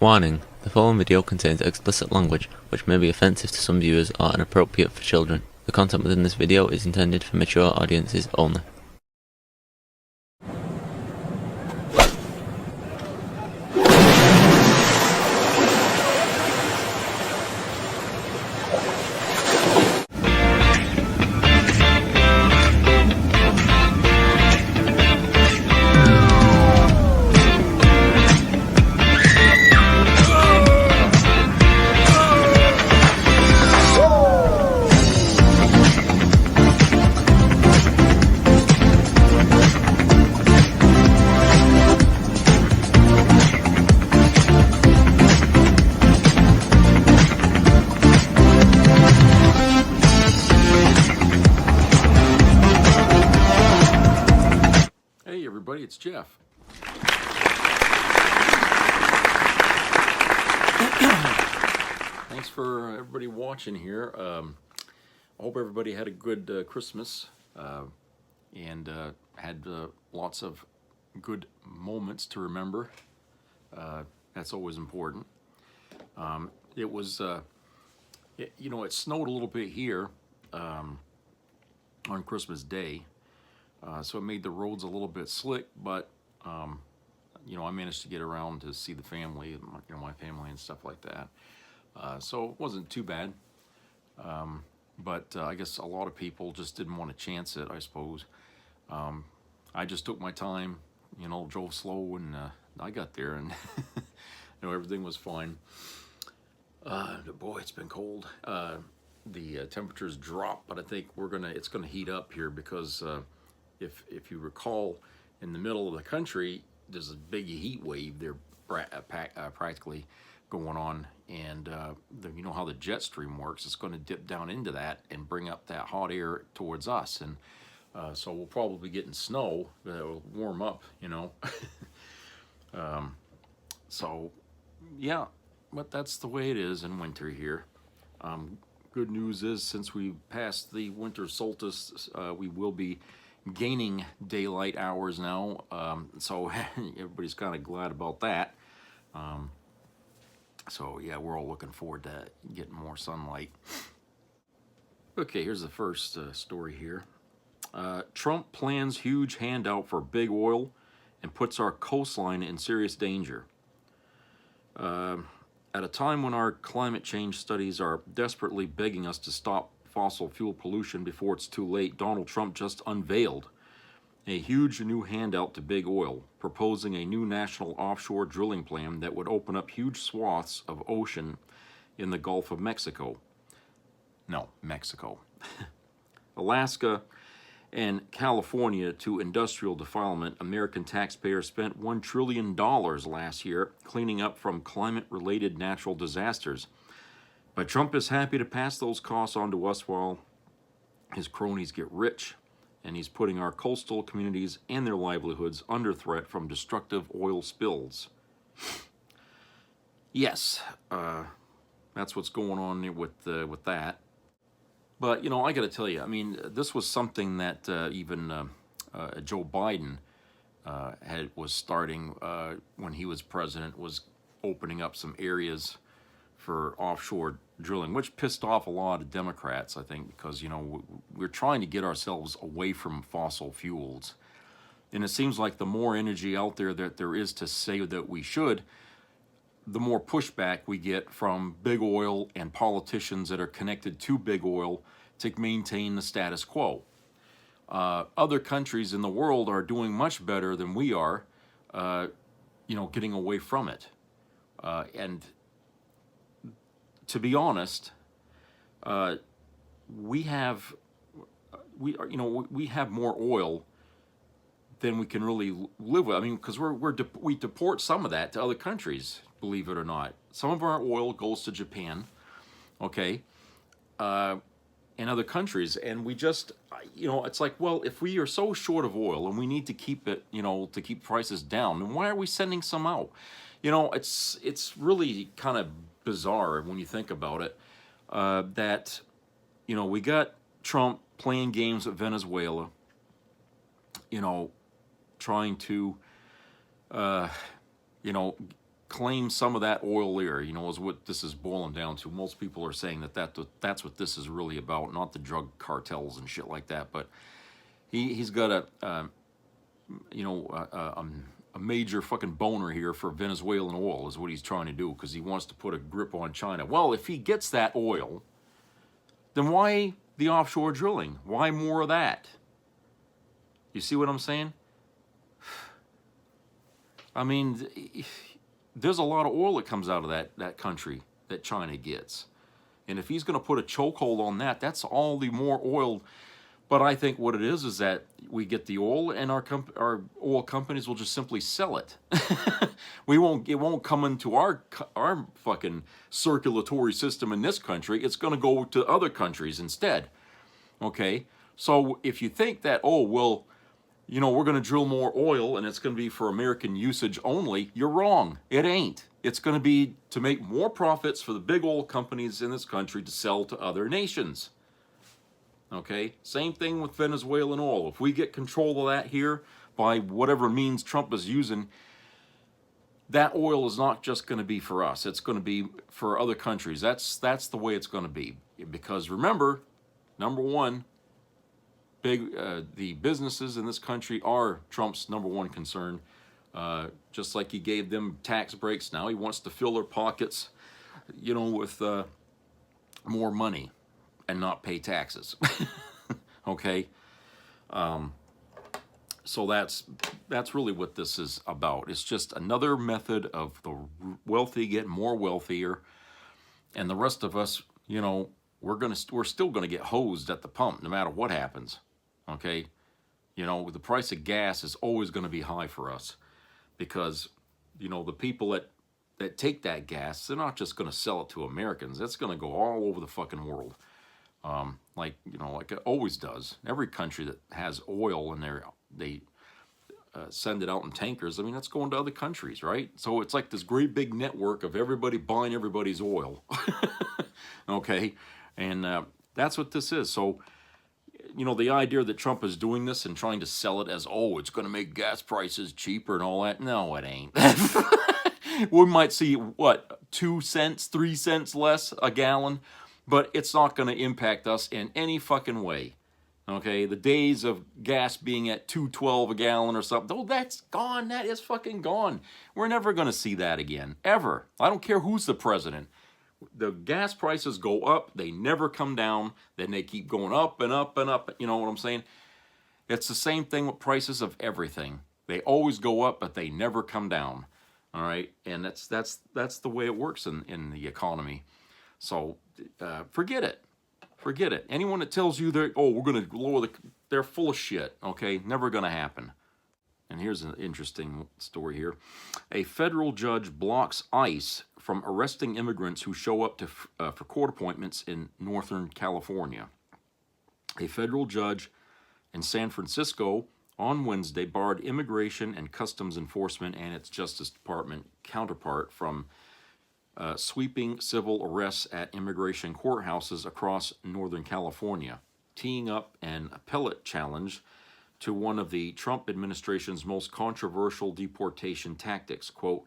Warning: the following video contains explicit language, which may be offensive to some viewers or inappropriate for children. The content within this video is intended for mature audiences only. Hey everybody, it's Jeff. Thanks for everybody watching here. I hope everybody had a good Christmas and had lots of good moments to remember. That's always important. It was, it snowed a little bit here on Christmas Day. So it made the roads a little bit slick, but I managed to get around to see the family, my family and stuff like that. So it wasn't too bad. But I guess a lot of people just didn't want to chance it, I suppose. I just took my time, drove slow, and I got there, and everything was fine. Boy, it's been cold. The temperatures dropped, but I think it's gonna heat up here because. If you recall, in the middle of the country, there's a big heat wave there practically going on, and you know how the jet stream works. It's going to dip down into that and bring up that hot air towards us, and so we'll probably be getting snow that will warm up, so yeah, but that's the way it is in winter here. Good news is, since we passed the winter solstice, we will be gaining daylight hours now, so everybody's kind of glad about that. So yeah, we're all looking forward to getting more sunlight. Okay, here's the first story here. Trump plans huge handout for big oil and puts our coastline in serious danger. At a time when our climate change studies are desperately begging us to stop fossil fuel pollution before it's too late, Donald Trump just unveiled a huge new handout to big oil, proposing a new national offshore drilling plan that would open up huge swaths of ocean in the Gulf of Mexico. No, Mexico. Alaska and California to industrial defilement. American taxpayers spent $1 trillion last year cleaning up from climate-related natural disasters. But Trump is happy to pass those costs on to us while his cronies get rich, and he's putting our coastal communities and their livelihoods under threat from destructive oil spills. Yes, that's what's going on with that. But, I got to tell you, this was something that even Joe Biden was starting when he was president, was opening up some areas for offshore drilling, which pissed off a lot of Democrats, I think, because, we're trying to get ourselves away from fossil fuels. And it seems like the more energy out there that there is to say that we should, the more pushback we get from big oil and politicians that are connected to big oil to maintain the status quo. Other countries in the world are doing much better than we are, getting away from it. And to be honest, we have more oil than we can really live with. Because we deport some of that to other countries, believe it or not. Some of our oil goes to Japan, okay, and other countries, and we just, it's like, well, if we are so short of oil and we need to keep it, to keep prices down, then why are we sending some out? It's really kind of bizarre when you think about it, that we got Trump playing games with Venezuela, trying to claim some of that oil there, is what this is boiling down to. Most people are saying that's what this is really about, not the drug cartels and shit like that. But he's got a major fucking boner here for Venezuelan oil is what he's trying to do, because he wants to put a grip on China. Well, if he gets that oil, then why the offshore drilling? Why more of that? You see what I'm saying? I mean, there's a lot of oil that comes out of that country that China gets. And if he's going to put a chokehold on that, that's all the more oil. But I think what it is that we get the oil, and our oil companies will just simply sell it. It won't come into our fucking circulatory system in this country. It's going to go to other countries instead. Okay? So if you think that, oh, well, we're going to drill more oil and it's going to be for American usage only, you're wrong. It ain't. It's going to be to make more profits for the big oil companies in this country to sell to other nations. Okay? Same thing with Venezuelan oil. If we get control of that here by whatever means Trump is using, that oil is not just going to be for us. It's going to be for other countries. That's the way it's going to be. Because remember, number one, the businesses in this country are Trump's number one concern. Just like he gave them tax breaks, now he wants to fill their pockets, with more money and not pay taxes. Okay? So that's really what this is about. It's just another method of the wealthy getting more wealthier, and the rest of us, we're still gonna get hosed at the pump no matter what happens. Okay? The price of gas is always going to be high for us, because, the people that take that gas, they're not just going to sell it to Americans. It's going to go all over the fucking world. Like it always does. Every country that has oil and they send it out in tankers, I mean, that's going to other countries, right? So it's like this great big network of everybody buying everybody's oil. Okay? And that's what this is. So, the idea that Trump is doing this and trying to sell it as, oh, it's going to make gas prices cheaper and all that. No, it ain't. We might see, 2 cents, 3 cents less a gallon, but it's not going to impact us in any fucking way. Okay, the days of gas being at $2.12 a gallon or something, oh, that's gone. That is fucking gone. We're never going to see that again, ever. I don't care who's the president. The gas prices go up, they never come down, then they keep going up and up and up. You know what I'm saying? It's the same thing with prices of everything. They always go up, but they never come down. All right, and that's the way it works in the economy. So forget it. Forget it. Anyone that tells you that, oh, we're going to lower they're full of shit. Okay, never going to happen. And here's an interesting story here. A federal judge blocks ICE from arresting immigrants who show up for court appointments in Northern California. A federal judge in San Francisco on Wednesday barred Immigration and Customs Enforcement and its Justice Department counterpart from sweeping civil arrests at immigration courthouses across Northern California, teeing up an appellate challenge to one of the Trump administration's most controversial deportation tactics. Quote,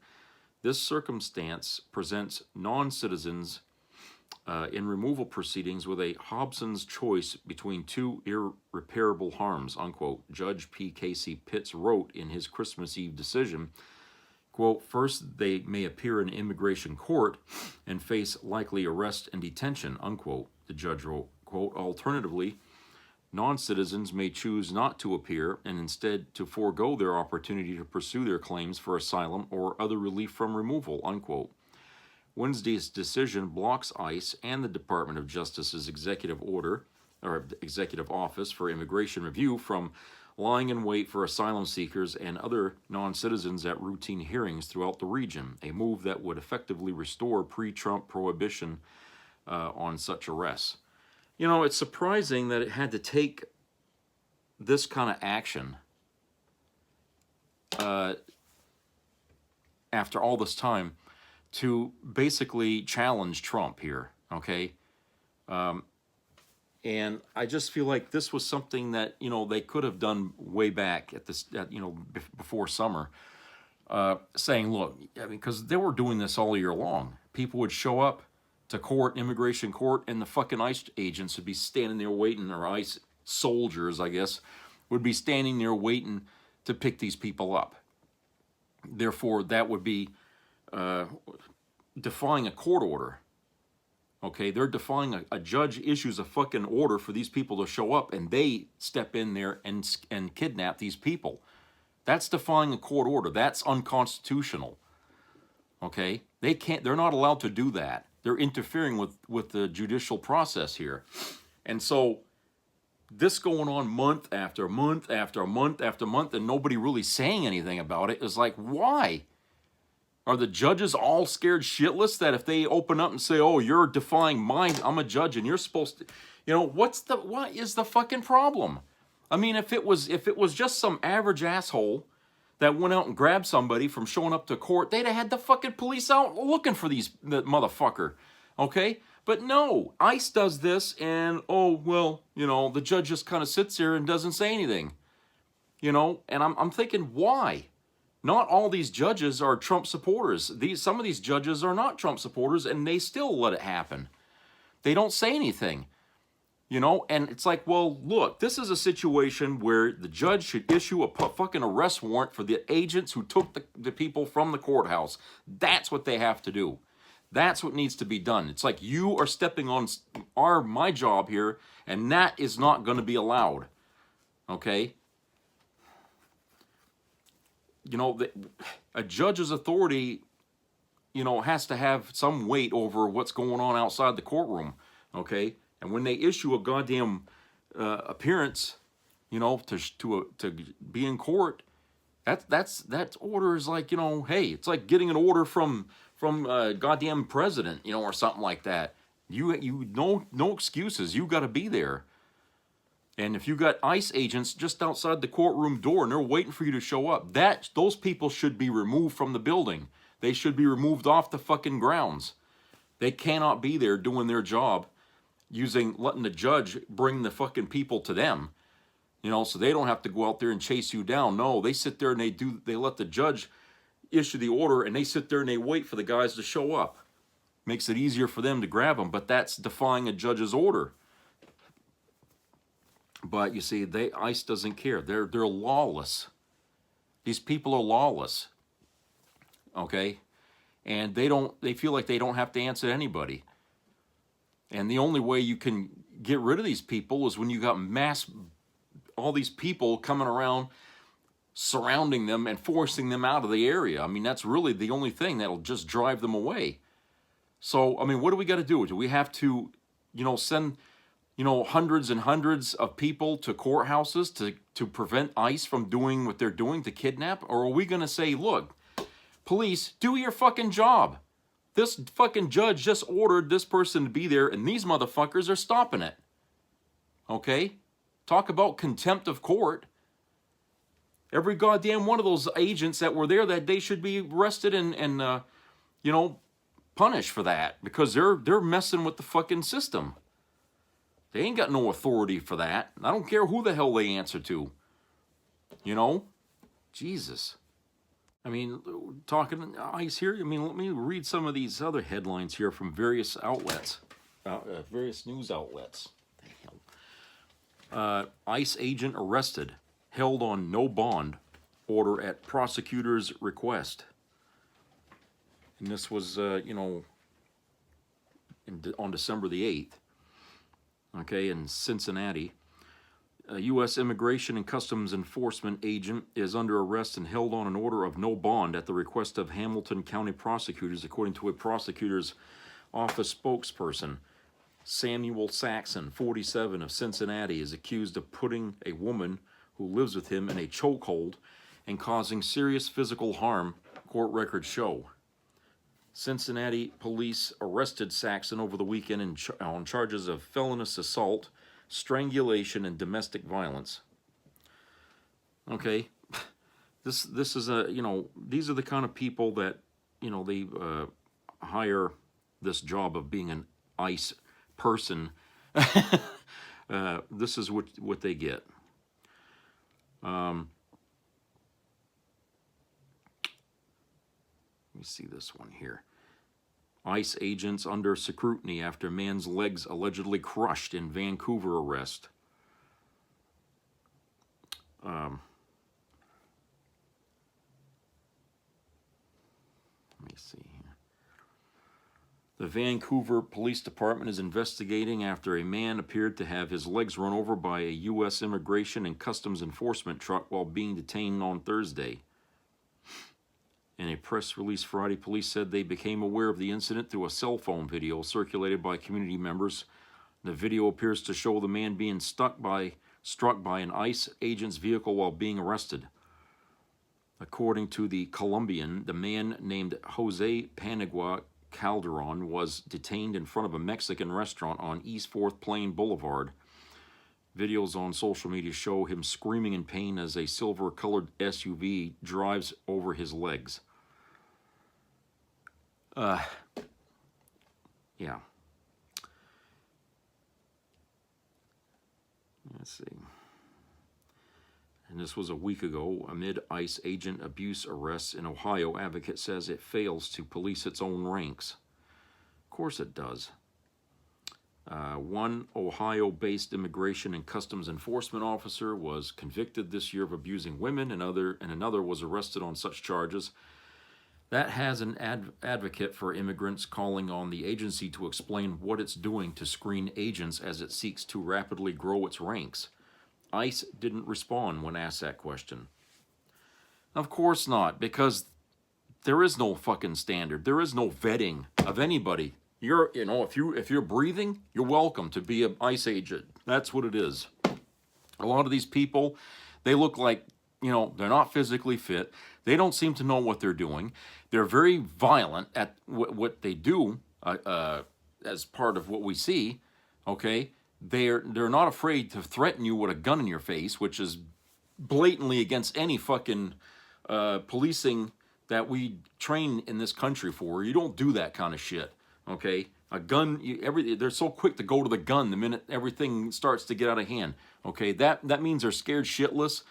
this circumstance presents non-citizens in removal proceedings with a Hobson's choice between two irreparable harms, unquote, Judge P. Casey Pitts wrote in his Christmas Eve decision. Quote, first, they may appear in immigration court and face likely arrest and detention, unquote, the judge wrote. Quote, alternatively, non-citizens may choose not to appear and instead to forego their opportunity to pursue their claims for asylum or other relief from removal, unquote. Wednesday's decision blocks ICE and the Department of Justice's executive office for immigration review from lying in wait for asylum seekers and other non-citizens at routine hearings throughout the region, a move that would effectively restore pre-Trump prohibition on such arrests. It's surprising that it had to take this kind of action after all this time to basically challenge Trump here, okay? And I just feel like this was something that, they could have done way back before summer. saying, look, I mean, because they were doing this all year long. People would show up to court, immigration court, and the fucking ICE agents would be standing there waiting, or ICE soldiers, I guess, would be standing there waiting to pick these people up. Therefore, that would be defying a court order. Okay, they're defying a judge issues a fucking order for these people to show up, and they step in there and kidnap these people. That's defying a court order. That's unconstitutional. Okay, they're not allowed to do that. They're interfering with the judicial process here. And so this going on month after month after month after month, and nobody really saying anything about it, is like, why? Are the judges all scared shitless that if they open up and say, oh, you're defying mine, I'm a judge and you're supposed to, what is the fucking problem? I mean, if it was just some average asshole that went out and grabbed somebody from showing up to court, they'd have had the fucking police out looking for the motherfucker, okay? But no, ICE does this, and oh, well, the judge just kind of sits there and doesn't say anything, and I'm thinking, why? Not all these judges are Trump supporters. Some of these judges are not Trump supporters, and they still let it happen. They don't say anything. And it's like, well, look, this is a situation where the judge should issue a fucking arrest warrant for the agents who took the people from the courthouse. That's what they have to do. That's what needs to be done. It's like, you are stepping on my job here, and that is not going to be allowed. Okay? A judge's authority, has to have some weight over what's going on outside the courtroom. Okay? And when they issue a goddamn appearance, to be in court, that order is like, hey, it's like getting an order from a goddamn president, or something like that. No excuses. You got to be there. And if you got ICE agents just outside the courtroom door and they're waiting for you to show up, those people should be removed from the building. They should be removed off the fucking grounds. They cannot be there doing their job, letting the judge bring the fucking people to them, so they don't have to go out there and chase you down. No, they sit there and they let the judge issue the order, and they sit there and they wait for the guys to show up. Makes it easier for them to grab them, but that's defying a judge's order. But you see, ICE doesn't care. They're lawless. These people are lawless. Okay? And they feel like they don't have to answer to anybody. And the only way you can get rid of these people is when you got all these people coming around, surrounding them and forcing them out of the area. I mean, that's really the only thing that'll just drive them away. So, I mean, what do we got to do? Do we have to, send, hundreds and hundreds of people to courthouses to prevent ICE from doing what they're doing, to kidnap? Or are we going to say, look, police, do your fucking job. This fucking judge just ordered this person to be there, and these motherfuckers are stopping it. Okay? Talk about contempt of court. Every goddamn one of those agents that were there that day should be arrested and punished for that, because they're messing with the fucking system. They ain't got no authority for that. I don't care who the hell they answer to. Jesus. I mean, talking ICE here, let me read some of these other headlines here from various outlets, various news outlets. ICE agent arrested, held on no bond order at prosecutor's request. And this was, on December the 8th, okay, in Cincinnati. A U.S. Immigration and Customs Enforcement agent is under arrest and held on an order of no bond at the request of Hamilton County prosecutors, according to a prosecutor's office spokesperson. Samuel Saxon, 47, of Cincinnati, is accused of putting a woman who lives with him in a chokehold and causing serious physical harm, court records show. Cincinnati police arrested Saxon over the weekend on charges of felonious assault, strangulation, and domestic violence. Okay, this is these are the kind of people that they hire this job of being an ICE person. This is what they get. me see this one here. ICE agents under scrutiny after man's legs allegedly crushed in Vancouver arrest. Let me see here. The Vancouver Police Department is investigating after a man appeared to have his legs run over by a U.S. Immigration and Customs Enforcement truck while being detained on Thursday. In a press release Friday, police said they became aware of the incident through a cell phone video circulated by community members. The video appears to show the man being struck by an ICE agent's vehicle while being arrested. According to the Colombian, the man named Jose Panigua Calderon was detained in front of a Mexican restaurant on East 4th Plain Boulevard. Videos on social media show him screaming in pain as a silver-colored SUV drives over his legs. Yeah. Let's see. And this was a week ago. Amid ICE agent abuse arrests in Ohio, advocate says it fails to police its own ranks. Of course it does. One Ohio-based immigration and customs enforcement officer was convicted this year of abusing women, and another was arrested on such charges. That has an advocate for immigrants calling on the agency to explain what it's doing to screen agents as it seeks to rapidly grow its ranks. ICE didn't respond when asked that question. Of course not, because there is no fucking standard. There is no vetting of anybody. If you're breathing, you're welcome to be an ICE agent. That's what it is. A lot of these people, they look like, they're not physically fit. They don't seem to know what they're doing. They're very violent at what they do as part of what we see, okay? They're not afraid to threaten you with a gun in your face, which is blatantly against any fucking policing that we train in this country for. You don't do that kind of shit, okay? A gun, they're so quick to go to the gun the minute everything starts to get out of hand, okay? That means they're scared shitless,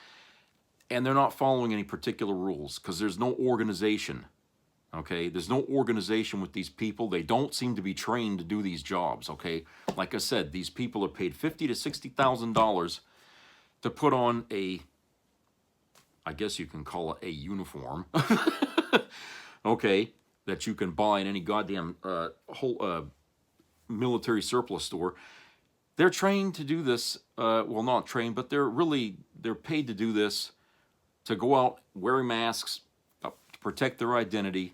and they're not following any particular rules because there's no organization, okay? There's no organization with these people. They don't seem to be trained to do these jobs, okay? Like I said, these people are paid $50,000 to $60,000 to put on I guess you can call it a uniform, okay, that you can buy in any goddamn whole military surplus store. They're trained to do this, well, not trained, but they're paid to do this, to go out wearing masks, to protect their identity,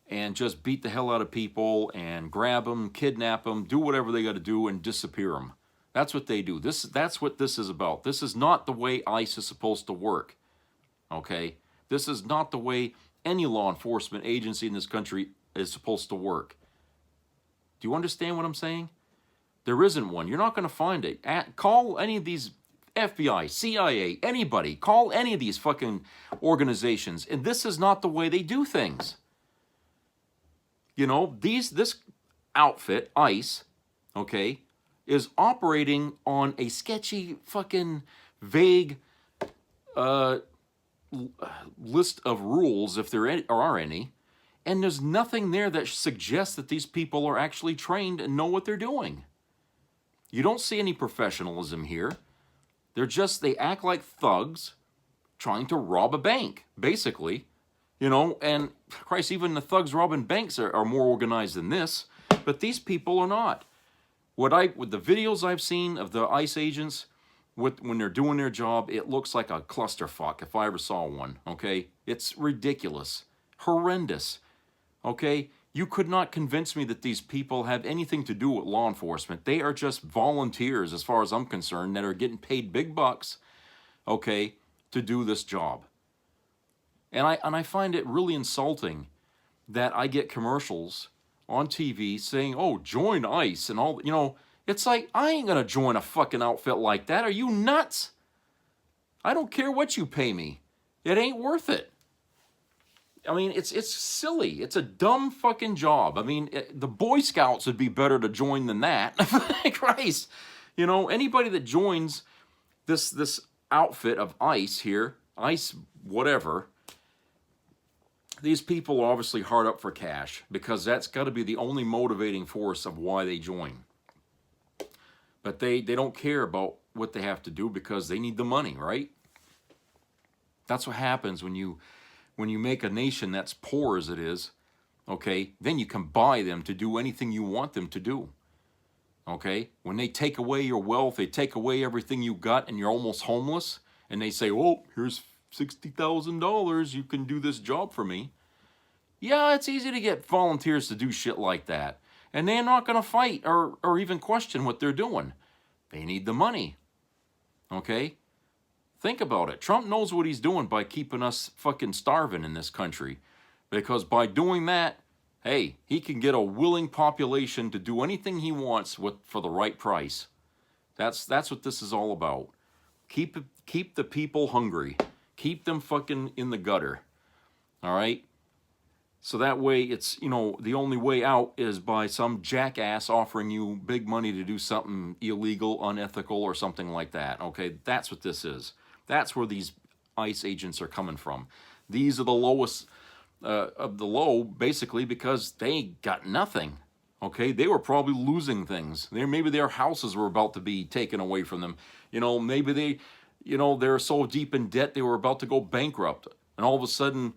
and just beat the hell out of people and grab them, kidnap them, do whatever they got to do and disappear them. That's what they do. That's what this is about. This is not the way ICE is supposed to work, okay? This is not the way any law enforcement agency in this country is supposed to work. Do you understand what I'm saying? There isn't one. You're not going to find it. Call any of these FBI, CIA, anybody. Call any of these fucking organizations. And this is not the way they do things. This outfit, ICE, okay, is operating on a sketchy, fucking vague list of rules, if there are any, and there's nothing there that suggests that these people are actually trained and know what they're doing. You don't see any professionalism here. They act like thugs trying to rob a bank, basically. And Christ, even the thugs robbing banks are more organized than this, but these people are not. With the videos I've seen of the ICE agents, when they're doing their job, it looks like a clusterfuck, if I ever saw one, okay? It's ridiculous, horrendous, okay? You could not convince me that these people have anything to do with law enforcement. They are just volunteers, as far as I'm concerned, that are getting paid big bucks, okay, to do this job. And I find it really insulting that I get commercials on TV saying, oh, join ICE and all, it's like, I ain't gonna join a fucking outfit like that. Are you nuts? I don't care what you pay me. It ain't worth it. I mean, it's silly. It's a dumb fucking job. I mean, the Boy Scouts would be better to join than that. Christ. Anybody that joins this outfit of ICE here, ICE whatever, these people are obviously hard up for cash, because that's got to be the only motivating force of why they join. But they don't care about what they have to do because they need the money, right? That's what happens when you make a nation that's poor as it is, okay? Then you can buy them to do anything you want them to do, okay? When they take away your wealth, they take away everything you got, and you're almost homeless, and they say, oh, here's $60,000, you can do this job for me. Yeah, it's easy to get volunteers to do shit like that. And they're not going to fight or even question what they're doing. They need the money. Okay? Think about it. Trump knows what he's doing by keeping us fucking starving in this country. Because by doing that, hey, he can get a willing population to do anything he wants for the right price. That's what this is all about. Keep the people hungry. Keep them fucking in the gutter. All right? So that way, it's, the only way out is by some jackass offering you big money to do something illegal, unethical, or something like that. Okay, that's what this is. That's where these ICE agents are coming from. These are the lowest of the low, basically, because they got nothing. Okay, they were probably losing things. Maybe their houses were about to be taken away from them. Maybe they're so deep in debt they were about to go bankrupt, and all of a sudden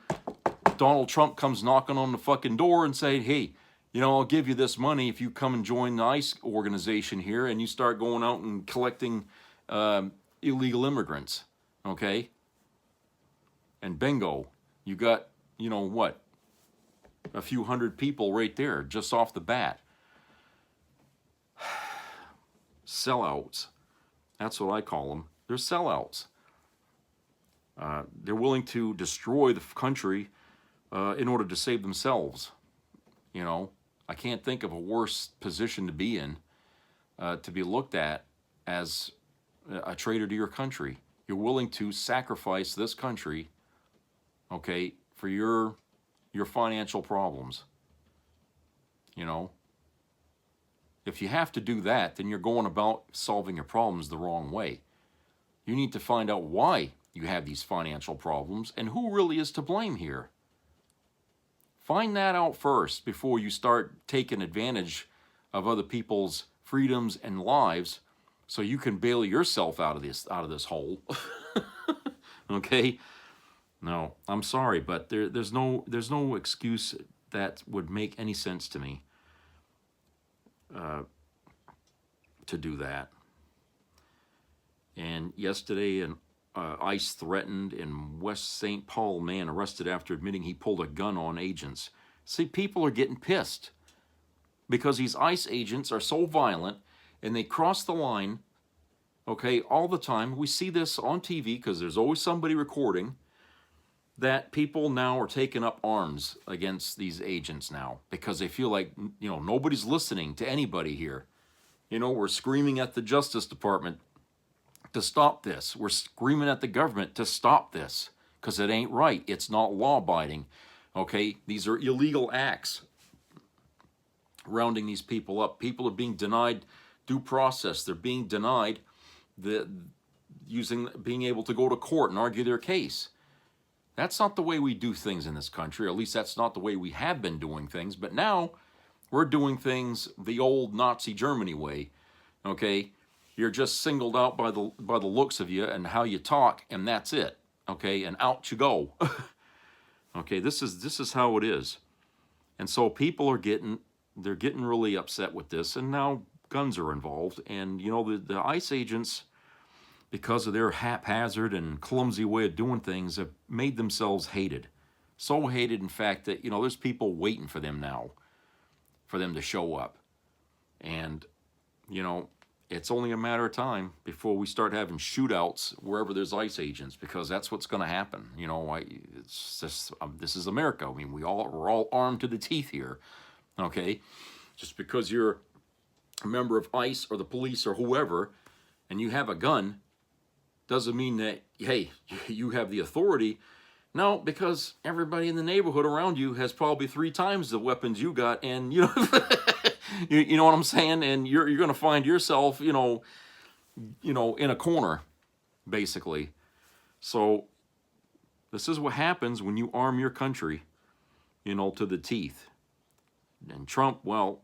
Donald Trump comes knocking on the fucking door and saying, hey, I'll give you this money if you come and join the ICE organization here, and you start going out and collecting illegal immigrants, okay? And bingo, you got, what? A few hundred people right there, just off the bat. Sellouts. That's what I call them. They're sellouts. They're willing to destroy the country in order to save themselves. I can't think of a worse position to be in, to be looked at as a traitor to your country. You're willing to sacrifice this country, okay, for your financial problems. If you have to do that, then you're going about solving your problems the wrong way. You need to find out why you have these financial problems and who really is to blame here. Find that out first before you start taking advantage of other people's freedoms and lives so you can bail yourself out of this hole. Okay? No, I'm sorry, but there's no excuse that would make any sense to me to do that. And yesterday, ICE threatened in West St. Paul man arrested after admitting he pulled a gun on agents. See, people are getting pissed because these ICE agents are so violent and they cross the line, okay, all the time. We see this on TV because there's always somebody recording, that people now are taking up arms against these agents now because they feel like, nobody's listening to anybody here. We're screaming at the Justice Department to stop this. We're screaming at the government to stop this because it ain't right. It's not law-abiding. Okay, these are illegal acts rounding these people up. People are being denied due process. They're being denied being able to go to court and argue their case. That's not the way we do things in this country. Or at least that's not the way we have been doing things. But now we're doing things the old Nazi Germany way. Okay, you're just singled out by the looks of you and how you talk, and that's it. Okay, and out you go. Okay, this is how it is. And so people are getting really upset with this, and now guns are involved. And the ICE agents, because of their haphazard and clumsy way of doing things, have made themselves hated. So hated, in fact, that there's people waiting for them now, for them to show up. And it's only a matter of time before we start having shootouts wherever there's ICE agents, because that's what's going to happen. It's just this is America. I mean, we're all armed to the teeth here. Okay, just because you're a member of ICE or the police or whoever, and you have a gun, doesn't mean that you have the authority. No, because everybody in the neighborhood around you has probably 3 times the weapons you got, and you know what I'm saying? And you're going to find yourself, in a corner, basically. So this is what happens when you arm your country. you know, to the teeth. And Trump, well,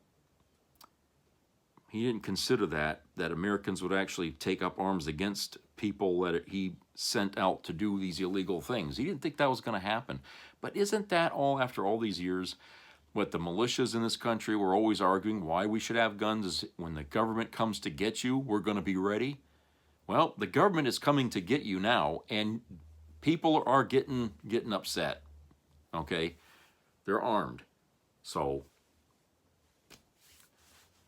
he didn't consider that Americans would actually take up arms against people that he sent out to do these illegal things. He didn't think that was going to happen. But isn't that all, after all these years, what the militias in this country were always arguing, why we should have guns is when the government comes to get you, we're going to be ready? Well, the government is coming to get you now, and people are getting upset, okay? They're armed. So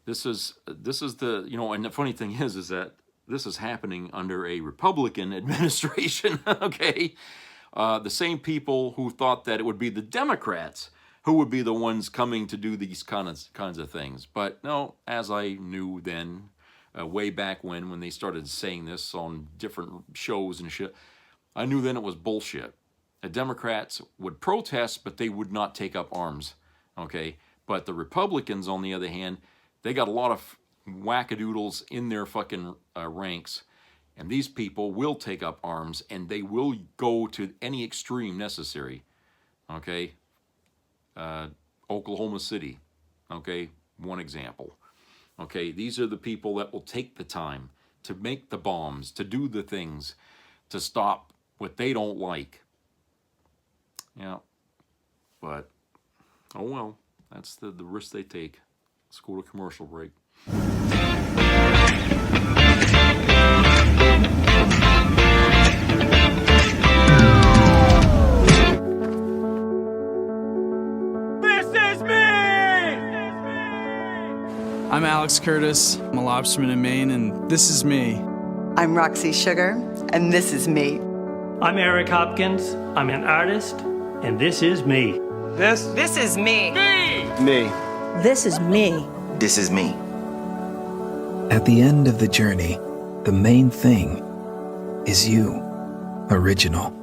this is the, you know, and the funny thing is that this is happening under a Republican administration, okay? The same people who thought that it would be the Democrats who would be the ones coming to do these kinds of things. But no, as I knew then, way back when they started saying this on different shows and shit, I knew then it was bullshit. The Democrats would protest, but they would not take up arms, okay? But the Republicans, on the other hand, they got a lot of wackadoodles in their fucking ranks, and these people will take up arms, and they will go to any extreme necessary, okay? Oklahoma City, okay, one example. Okay, these are the people that will take the time to make the bombs, to do the things, to stop what they don't like. Yeah, but, oh well, that's the risk they take. Let's go to commercial break. I'm Alex Curtis. I'm a lobsterman in Maine, and this is me. I'm Roxy Sugar, and this is me. I'm Eric Hopkins. I'm an artist, and this is me. This is me. Me. This is me. This is me. At the end of the journey, the main thing is you, original.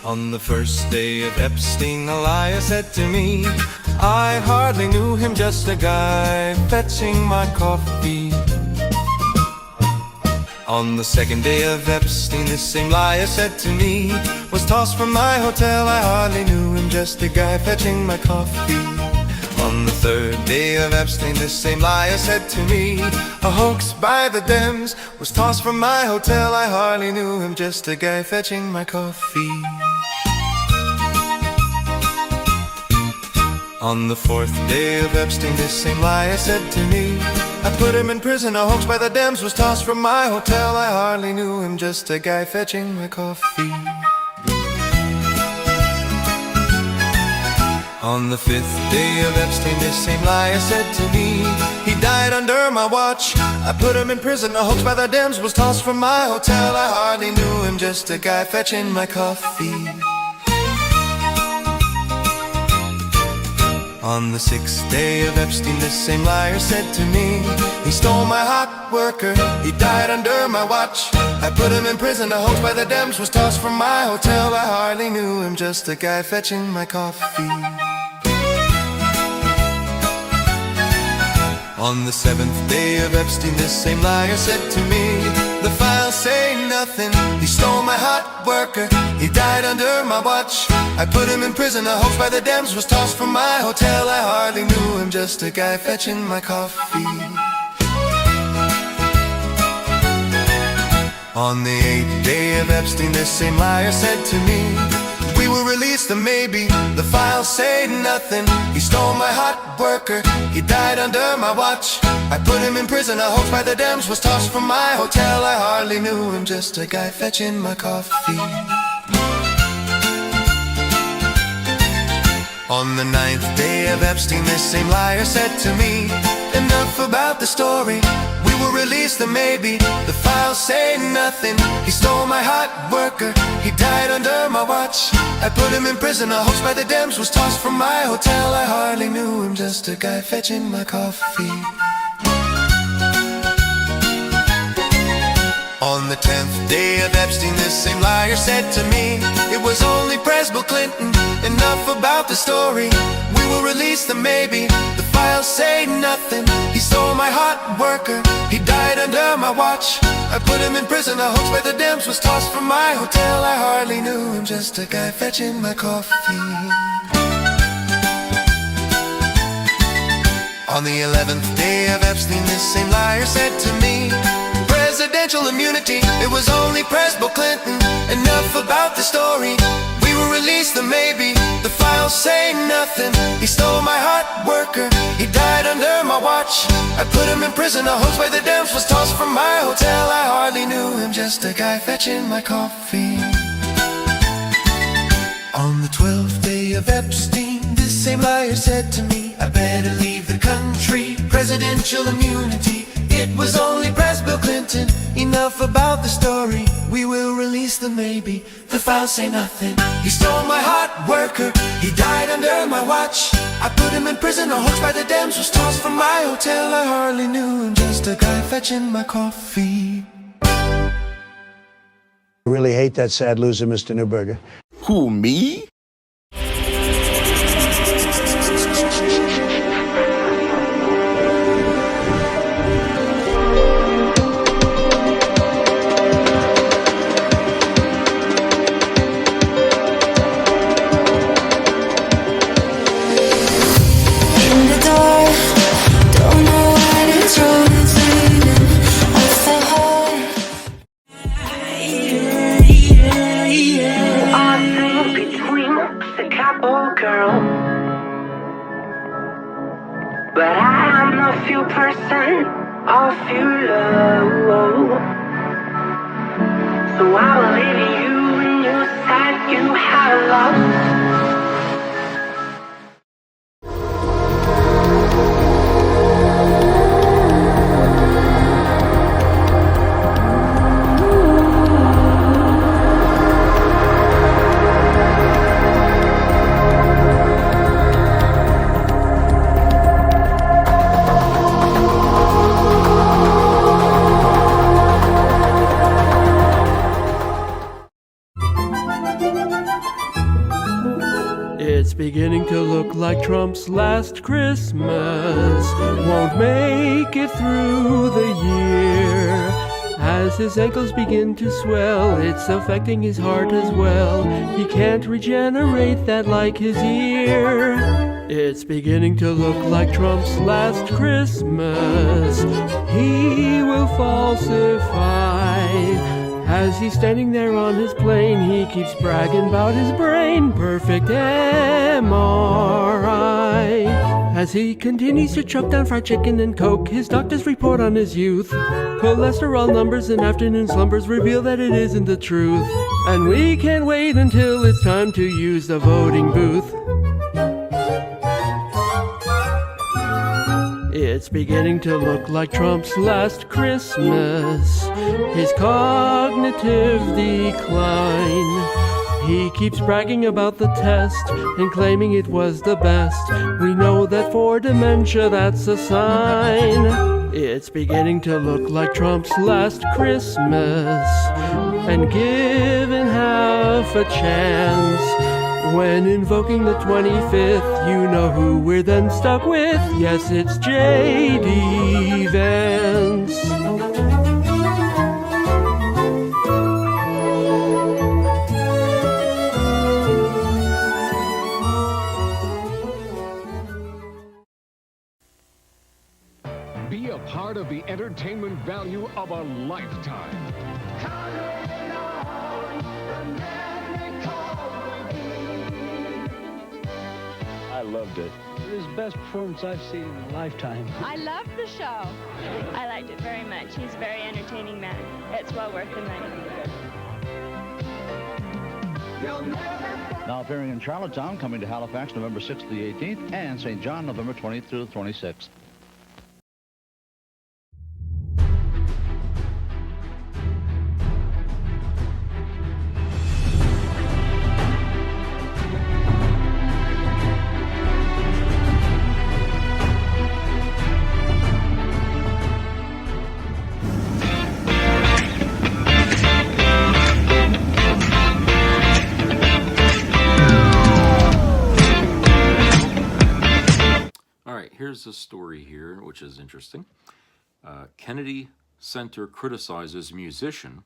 On the first day of Epstein, Elias said to me, I hardly knew him, just a guy fetching my coffee. On the second day of Epstein, this same Elias said to me, was tossed from my hotel, I hardly knew him, just a guy fetching my coffee. On the third day of Epstein, this same Elias said to me, a hoax by the Dems, was tossed from my hotel, I hardly knew him, just a guy fetching my coffee. On the fourth day of Epstein, this same Elias said to me, I put him in prison, a hoax by the Dems, was tossed from my hotel, I hardly knew him, just a guy fetching my coffee. On the fifth day of Epstein, this same Elias said to me, he died under my watch, I put him in prison, a hoax by the Dems, was tossed from my hotel, I hardly knew him, just a guy fetching my coffee. On the sixth day of Epstein, this same liar said to me, he stole my hot worker, he died under my watch, I put him in prison, a hoax by the Dems, was tossed from my hotel, I hardly knew him, just a guy fetching my coffee. On the seventh day of Epstein, this same liar said to me, the files say nothing, he stole my hot worker, he died under my watch, I put him in prison, a hoax by the Dems, was tossed from my hotel, I hardly knew him, just a guy fetching my coffee. On the eighth day of Epstein, this same liar said to me, we were released and maybe the files say nothing, he stole my hot worker, he died under my watch, I put him in prison, a hoax by the Dems, was tossed from my hotel, I hardly knew him, just a guy fetching my coffee. On the 9th day of Epstein, this same liar said to me, enough about the story, we will release the maybe. The files say nothing, he stole my hot worker, he died under my watch. I put him in prison, a hoax by the Dems, was tossed from my hotel. I hardly knew him, just a guy fetching my coffee. On the 10th day of Epstein, this same liar said to me, it was only Bill Clinton, enough about the story, we will release the maybe. The files say nothing, he stole my hot worker, he died under my watch. I put him in prison, a hoax by the Dems, was tossed from my hotel. I hardly knew him, just a guy fetching my coffee. On the 11th day of Epstein, this same liar said to me, presidential immunity, it was only Bill Clinton, enough about the story, we will release the maybe. The files say nothing, he stole my hot worker, he died under my watch. I put him in prison, a hoax by the Dems, was tossed from my hotel. I hardly knew him, just a guy fetching my coffee. On the 12th day of Epstein, this same liar said to me, I better leave the country, presidential immunity, it was only Bill Clinton, enough about the story, we will release the maybe. The files say nothing, he stole my hot worker, he died under my watch. I put him in prison, a hoax by the Dems, was tossed from my hotel. I hardly knew him, just a guy fetching my coffee. I really hate that sad loser, Mr. Neuberger. Who, me? But I am a few person of your love, so I will leave you in your side you have lost. It's beginning to look like Trump's last Christmas won't make it through the year. As his ankles begin to swell, it's affecting his heart as well. He can't regenerate that like his ear. It's beginning to look like Trump's last Christmas. He will falsify. As he's standing there on his plane, he keeps bragging about his brain. Perfect MRI. As he continues to choke down fried chicken and coke, his doctors report on his youth. Cholesterol numbers and afternoon slumbers reveal that it isn't the truth. And we can't wait until it's time to use the voting booth. It's beginning to look like Trump's last Christmas. His cognitive decline. He keeps bragging about the test and claiming it was the best. We know that for dementia that's a sign. It's beginning to look like Trump's last Christmas. And given half a chance, when invoking the 25th, you know who we're then stuck with. Yes, it's J.D. Vance. Be a part of the entertainment value of a lifetime. I loved it. It was the best performance I've seen in a lifetime. I loved the show. I liked it very much. He's a very entertaining man. It's well worth the money. Now appearing in Charlottetown, coming to Halifax November 6th to the 18th, and St. John November 20th through the 26th. Here's a story here, which is interesting. Kennedy Center criticizes musician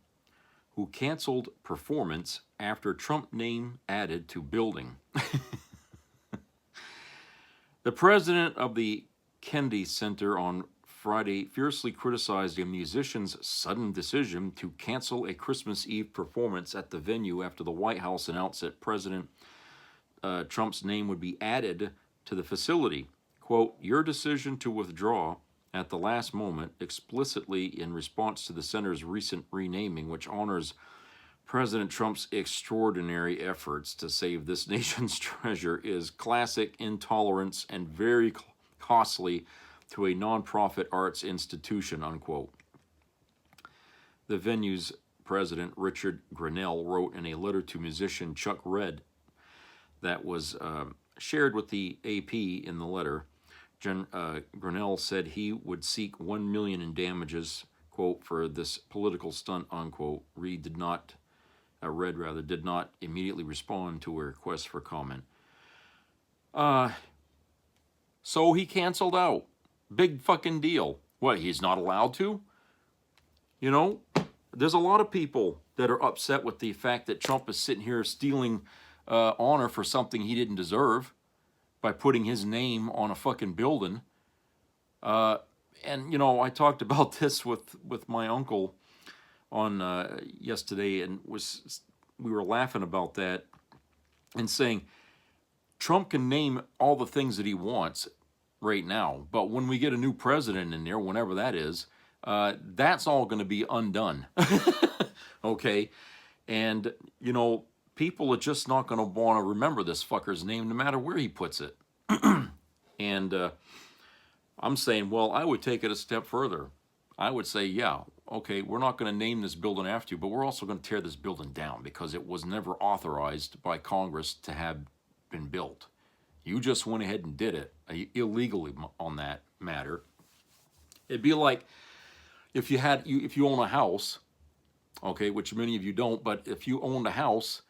who canceled performance after Trump name added to building. The president of the Kennedy Center on Friday fiercely criticized a musician's sudden decision to cancel a Christmas Eve performance at the venue after the White House announced that President Trump's name would be added to the facility. Quote, your decision to withdraw at the last moment, explicitly in response to the center's recent renaming, which honors President Trump's extraordinary efforts to save this nation's treasure, is classic intolerance and very costly to a nonprofit arts institution, unquote. The venue's president, Richard Grinnell, wrote in a letter to musician Chuck Redd that was shared with the AP in the letter. Grinnell said he would seek $1 million in damages, quote, for this political stunt, unquote. Redd did not immediately respond to a request for comment. So he canceled out. Big fucking deal. What, he's not allowed to? You know, there's a lot of people that are upset with the fact that Trump is sitting here stealing honor for something he didn't deserve by putting his name on a fucking building. And, you know, I talked about this with my uncle on yesterday, and we were laughing about that and saying Trump can name all the things that he wants right now, but when we get a new president in there, whenever that is, that's all going to be undone. Okay? And, you know, people are just not going to want to remember this fucker's name no matter where he puts it. And I'm saying, well, I would take it a step further. I would say, yeah, okay, we're not going to name this building after you, but we're also going to tear this building down because it was never authorized by Congress to have been built. You just went ahead and did it illegally on that matter. It'd be like if you own a house, okay, which many of you don't, but if you owned a house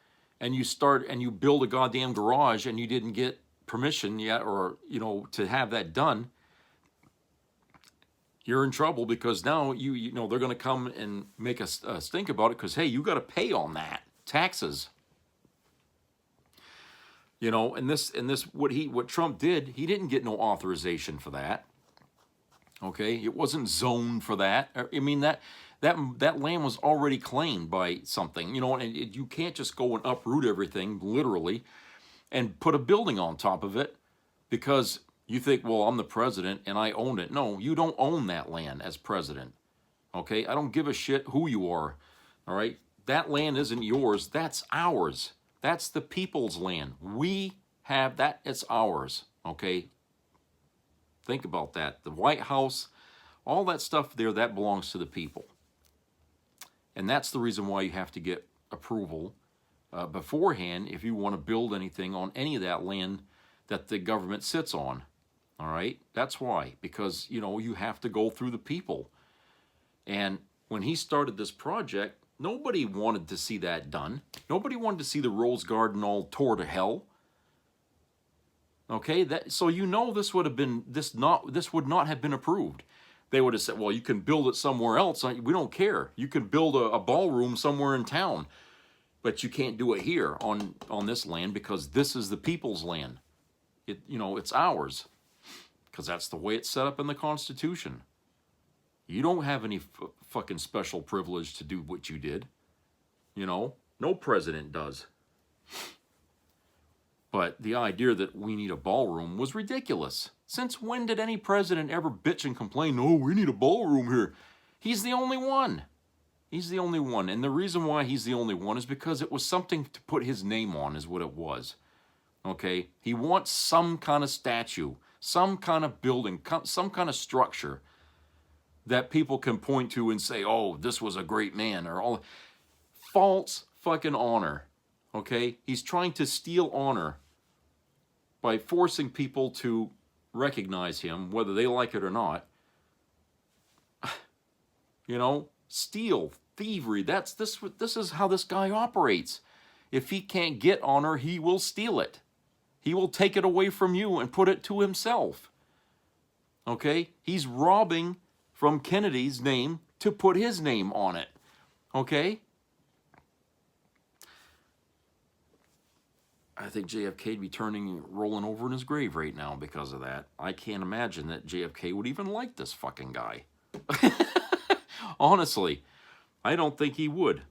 and you build a goddamn garage and you didn't get permission yet, or, you know, to have that done, you're in trouble because now you know they're going to come and make us stink about it because, hey, you got to pay on that taxes. You know, and this what Trump did, he didn't get no authorization for that. Okay, it wasn't zoned for that. I mean that land was already claimed by something, you know, and you can't just go and uproot everything literally and put a building on top of it because you think, well, I'm the president and I own it. No, you don't own that land as president. Okay, I don't give a shit who you are. All right, that land isn't yours. That's ours. That's the people's land. We have that. It's ours. Okay, think about that. The White House, all that stuff there, that belongs to the people. And that's the reason why you have to get approval beforehand if you want to build anything on any of that land that the government sits on. All right? That's why. Because, you know, you have to go through the people. And when he started this project, nobody wanted to see that done. Nobody wanted to see the Rose Garden all tore to hell. Okay? So you know this would not have been approved. They would have said, well, you can build it somewhere else. We don't care. You can build a ballroom somewhere in town. But you can't do it here on this land because this is the people's land. It's ours. Because that's the way it's set up in the Constitution. You don't have any fucking special privilege to do what you did. You know, no president does. But the idea that we need a ballroom was ridiculous. Since when did any president ever bitch and complain, oh, we need a ballroom here? He's the only one. He's the only one. And the reason why he's the only one is because it was something to put his name on, is what it was. Okay? He wants some kind of statue, some kind of building, some kind of structure that people can point to and say, oh, this was a great man, or all. False fucking honor. Okay? He's trying to steal honor by forcing people to recognize him, whether they like it or not. You know, steal, thievery. This is how this guy operates. If he can't get honor, he will steal it. He will take it away from you and put it to himself. Okay? He's robbing from Kennedy's name to put his name on it. Okay? I think JFK'd be rolling over in his grave right now because of that. I can't imagine that JFK would even like this fucking guy. Honestly, I don't think he would.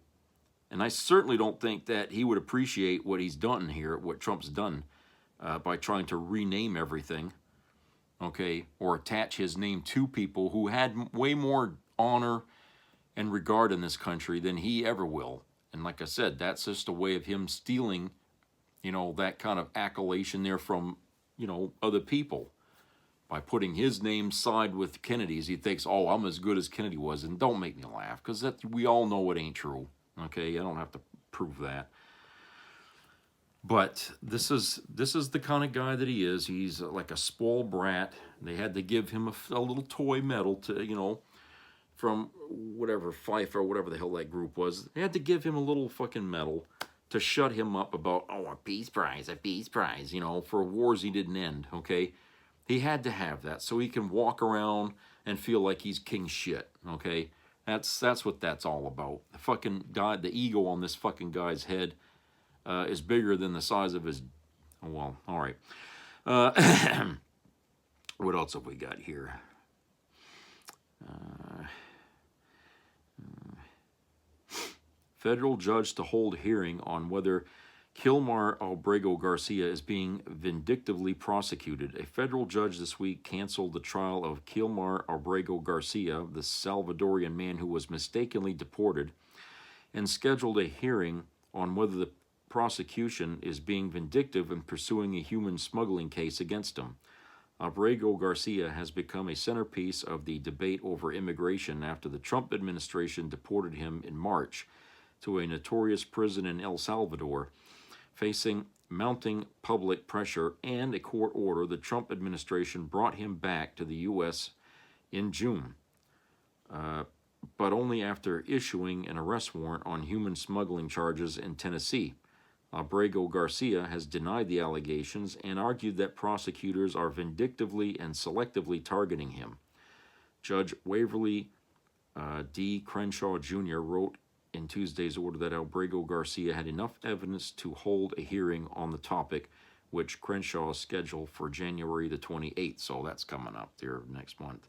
And I certainly don't think that he would appreciate what he's done here, what Trump's done, by trying to rename everything, okay, or attach his name to people who had way more honor and regard in this country than he ever will. And like I said, that's just a way of him stealing, you know, that kind of accolation there from, you know, other people. By putting his name side with Kennedy's, he thinks, oh, I'm as good as Kennedy was. And don't make me laugh, because we all know it ain't true. Okay, I don't have to prove that. But this is the kind of guy that he is. He's like a spoiled brat. They had to give him a little toy medal to, you know, from whatever, FIFA or whatever the hell that group was. They had to give him a little fucking medal to shut him up about, oh, a peace prize, you know, for wars he didn't end, okay? He had to have that so he can walk around and feel like he's king shit, okay? That's what that's all about. The fucking guy, the ego on this fucking guy's head is bigger than the size of his... Oh, well, all right. What else have we got here? Federal judge to hold hearing on whether Kilmar Albrego Garcia is being vindictively prosecuted. A federal judge this week canceled the trial of Kilmar Albrego Garcia, the Salvadorian man who was mistakenly deported, and scheduled a hearing on whether the prosecution is being vindictive in pursuing a human smuggling case against him. Albrego Garcia has become a centerpiece of the debate over immigration after the Trump administration deported him in March to a notorious prison in El Salvador. Facing mounting public pressure and a court order, the Trump administration brought him back to the U.S. in June, but only after issuing an arrest warrant on human smuggling charges in Tennessee. Albrego Garcia has denied the allegations and argued that prosecutors are vindictively and selectively targeting him. Judge Waverly D. Crenshaw Jr. wrote in Tuesday's order that Albrego Garcia had enough evidence to hold a hearing on the topic, which Crenshaw scheduled for January the 28th. So that's coming up there next month.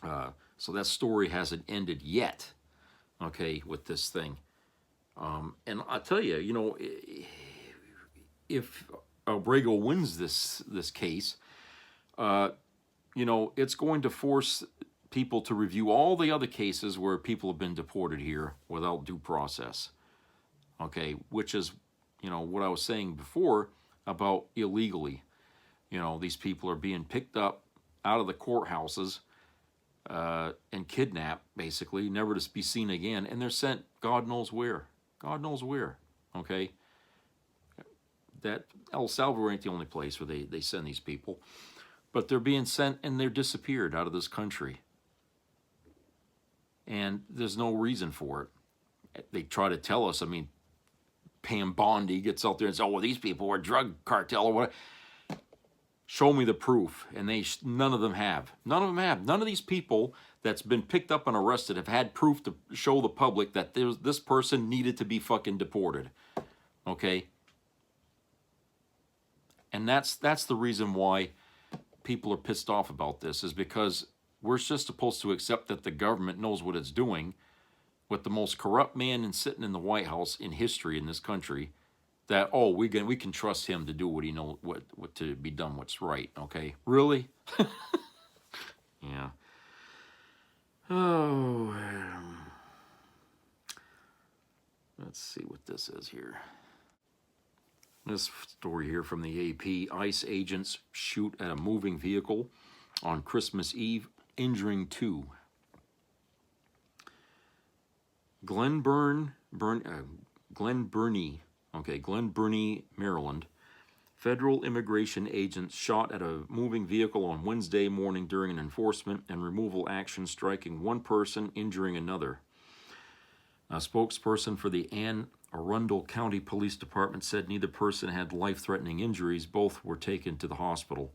So that story hasn't ended yet, okay, with this thing. And I tell you, you know, if Albrego wins this case, you know, it's going to force people to review all the other cases where people have been deported here without due process. Okay, which is, you know, what I was saying before about illegally. You know, these people are being picked up out of the courthouses and kidnapped, basically, never to be seen again, and they're sent God knows where. God knows where, okay? That El Salvador ain't the only place where they send these people, but they're being sent and they're disappeared out of this country. And there's no reason for it. They try to tell us, I mean, Pam Bondi gets out there and says, oh, well, these people are drug cartel or what. Show me the proof. And none of them have. None of them have. None of these people that's been picked up and arrested have had proof to show the public that this person needed to be fucking deported. Okay? And that's the reason why people are pissed off about this, is because we're just supposed to accept that the government knows what it's doing with the most corrupt man sitting in the White House in history in this country, that, oh, we can trust him to do what he knows, what to be done, what's right, okay? Really? Yeah. Oh, Let's see what this is here. This story here from the AP. ICE agents shoot at a moving vehicle on Christmas Eve, injuring 2. Glen Burnie, Maryland. Federal immigration agents shot at a moving vehicle on Wednesday morning during an enforcement and removal action, striking 1 person, injuring another. A spokesperson for the Anne Arundel County Police Department said neither person had life-threatening injuries. Both were taken to the hospital.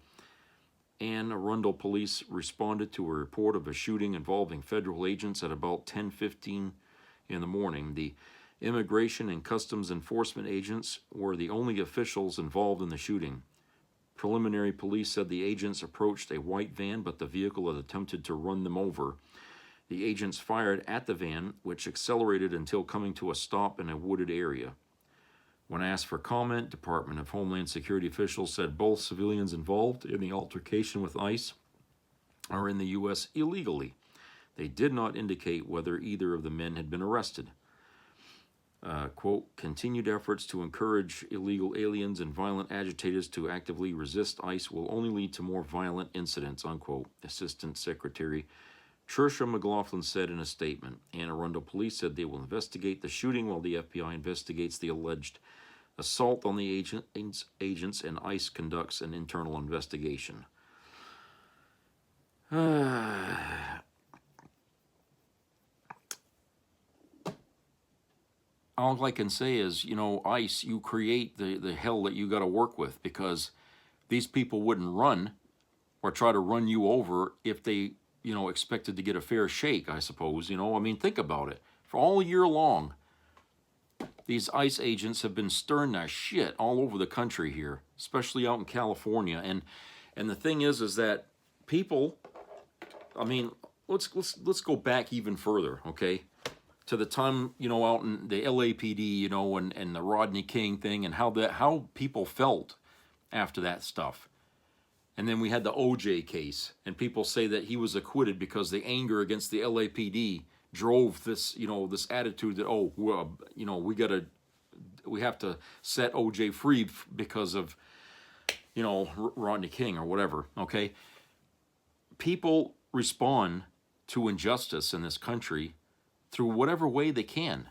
Anne Arundel police responded to a report of a shooting involving federal agents at about 10:15 in the morning. The Immigration and Customs Enforcement agents were the only officials involved in the shooting. Preliminary police said the agents approached a white van, but the vehicle had attempted to run them over. The agents fired at the van, which accelerated until coming to a stop in a wooded area. When asked for comment, Department of Homeland Security officials said both civilians involved in the altercation with ICE are in the U.S. illegally. They did not indicate whether either of the men had been arrested. Quote, continued efforts to encourage illegal aliens and violent agitators to actively resist ICE will only lead to more violent incidents, unquote, Assistant Secretary Tricia McLaughlin said in a statement. Anne Arundel police said they will investigate the shooting while the FBI investigates the alleged assault on the agents and ICE conducts an internal investigation. All I can say is, you know, ICE, you create the hell that you got to work with, because these people wouldn't run or try to run you over if they, you know, expected to get a fair shake, I suppose. You know, I mean, think about it. For all year long, these ICE agents have been stirring that shit all over the country here, especially out in California. And the thing is that people, I mean, let's go back even further, okay? To the time, you know, out in the LAPD, you know, and the Rodney King thing, and how people felt after that stuff. And then we had the OJ case, and people say that he was acquitted because the anger against the LAPD drove this, you know, this attitude that, oh, well, you know, we have to set OJ free because of, you know, Rodney King or whatever, okay? People respond to injustice in this country through whatever way they can.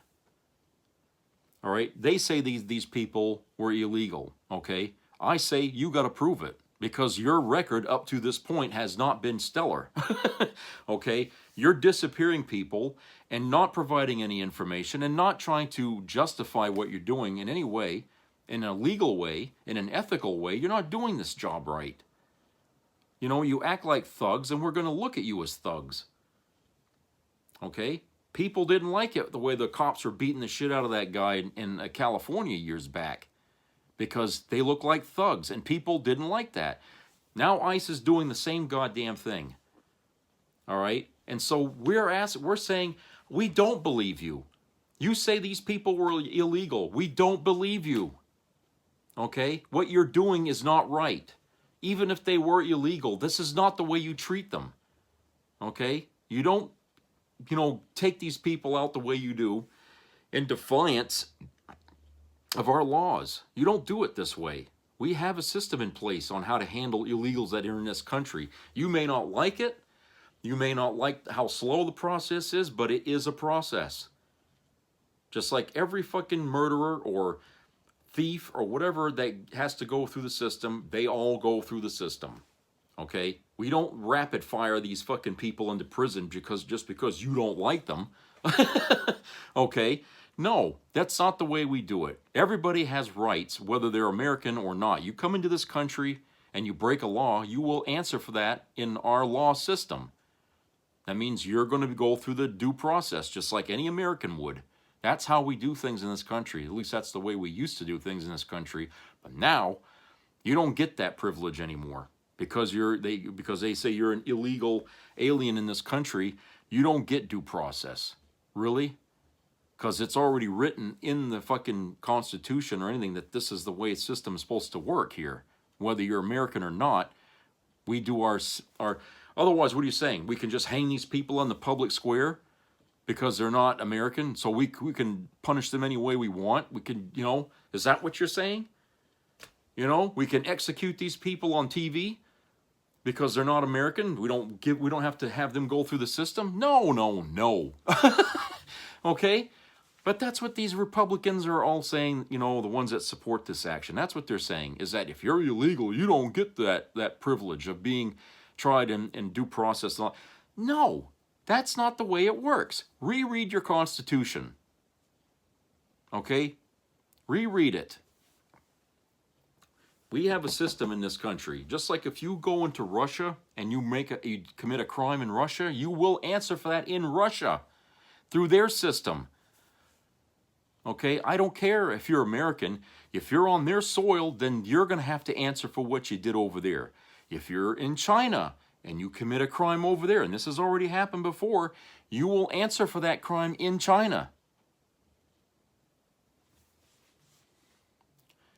All right? They say these people were illegal, okay? I say you got to prove it, because your record up to this point has not been stellar. Okay? You're disappearing people and not providing any information and not trying to justify what you're doing in any way, in a legal way, in an ethical way. You're not doing this job right. You know, you act like thugs, and we're going to look at you as thugs. Okay? People didn't like it, the way the cops were beating the shit out of that guy in California years back, because they look like thugs, and people didn't like that. Now ICE is doing the same goddamn thing. All right? And so we're saying, we don't believe you. You say these people were illegal. We don't believe you. Okay? What you're doing is not right. Even if they were illegal, this is not the way you treat them. Okay? You don't, you know, take these people out the way you do in defiance of our laws. You don't do it this way. We have a system in place on how to handle illegals that are in this country. You may not like it. You may not like how slow the process is, but it is a process. Just like every fucking murderer or thief or whatever that has to go through the system, they all go through the system. Okay? We don't rapid fire these fucking people into prison just because you don't like them. Okay? No, that's not the way we do it. Everybody has rights, whether they're American or not. You come into this country and you break a law, you will answer for that in our law system. That means you're going to go through the due process, just like any American would. That's how we do things in this country. At least that's the way we used to do things in this country. But now, you don't get that privilege anymore. Because they say you're an illegal alien in this country, you don't get due process. Really? Because it's already written in the fucking Constitution or anything that this is the way the system is supposed to work here. Whether you're American or not, we do our... Otherwise, what are you saying? We can just hang these people on the public square because they're not American, so we can punish them any way we want. We can, you know, is that what you're saying? You know, we can execute these people on TV because they're not American. We don't have to have them go through the system. No. Okay? But that's what these Republicans are all saying, you know, the ones that support this action. That's what they're saying, is that if you're illegal, you don't get that privilege of being tried in due process. No, that's not the way it works. Reread your Constitution. Okay? Reread it. We have a system in this country. Just like if you go into Russia and you commit a crime in Russia, you will answer for that in Russia through their system. Okay, I don't care if you're American. If you're on their soil, then you're going to have to answer for what you did over there. If you're in China and you commit a crime over there, and this has already happened before, you will answer for that crime in China.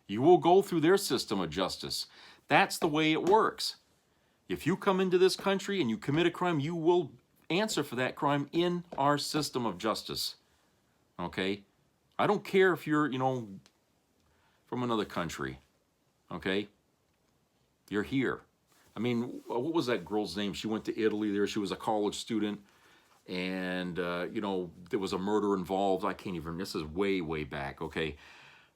You will go through their system of justice. That's the way it works. If you come into this country and you commit a crime, you will answer for that crime in our system of justice. Okay? I don't care if you're, you know, from another country, okay? You're here. I mean, what was that girl's name? She went to Italy there. She was a college student, and, you know, there was a murder involved. I can't even, this is way, way back, okay?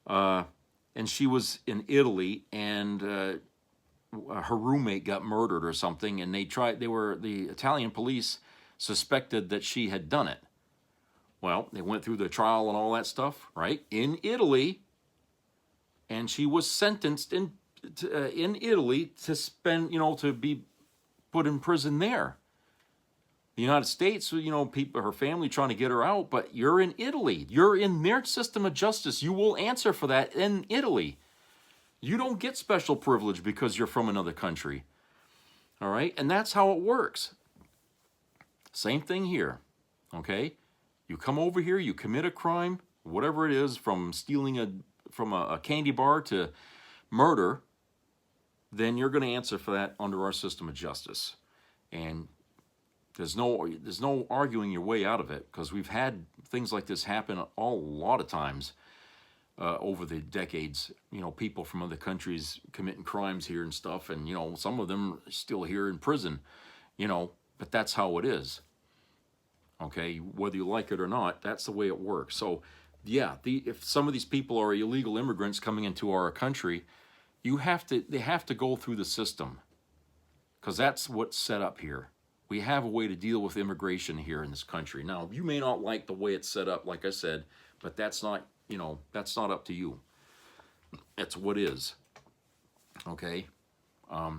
And she was in Italy, and her roommate got murdered or something, and the Italian police suspected that she had done it. Well, they went through the trial and all that stuff, right, in Italy, and she was sentenced in Italy to spend, you know, to be put in prison there. The United States, you know, people, her family trying to get her out, but you're in Italy. You're in their system of justice. You will answer for that in Italy. You don't get special privilege because you're from another country. All right, and that's how it works. Same thing here, okay? You come over here, you commit a crime, whatever it is, from stealing from a candy bar to murder, then you're going to answer for that under our system of justice. And there's no arguing your way out of it, because we've had things like this happen a lot of times over the decades. You know, people from other countries committing crimes here and stuff, and, you know, some of them are still here in prison, you know, but that's how it is. Okay, whether you like it or not, that's the way it works. So, yeah, if some of these people are illegal immigrants coming into our country, they have to go through the system, because that's what's set up here. We have a way to deal with immigration here in this country. Now, you may not like the way it's set up, like I said, but that's not, you know, that's not up to you. That's what is. Okay?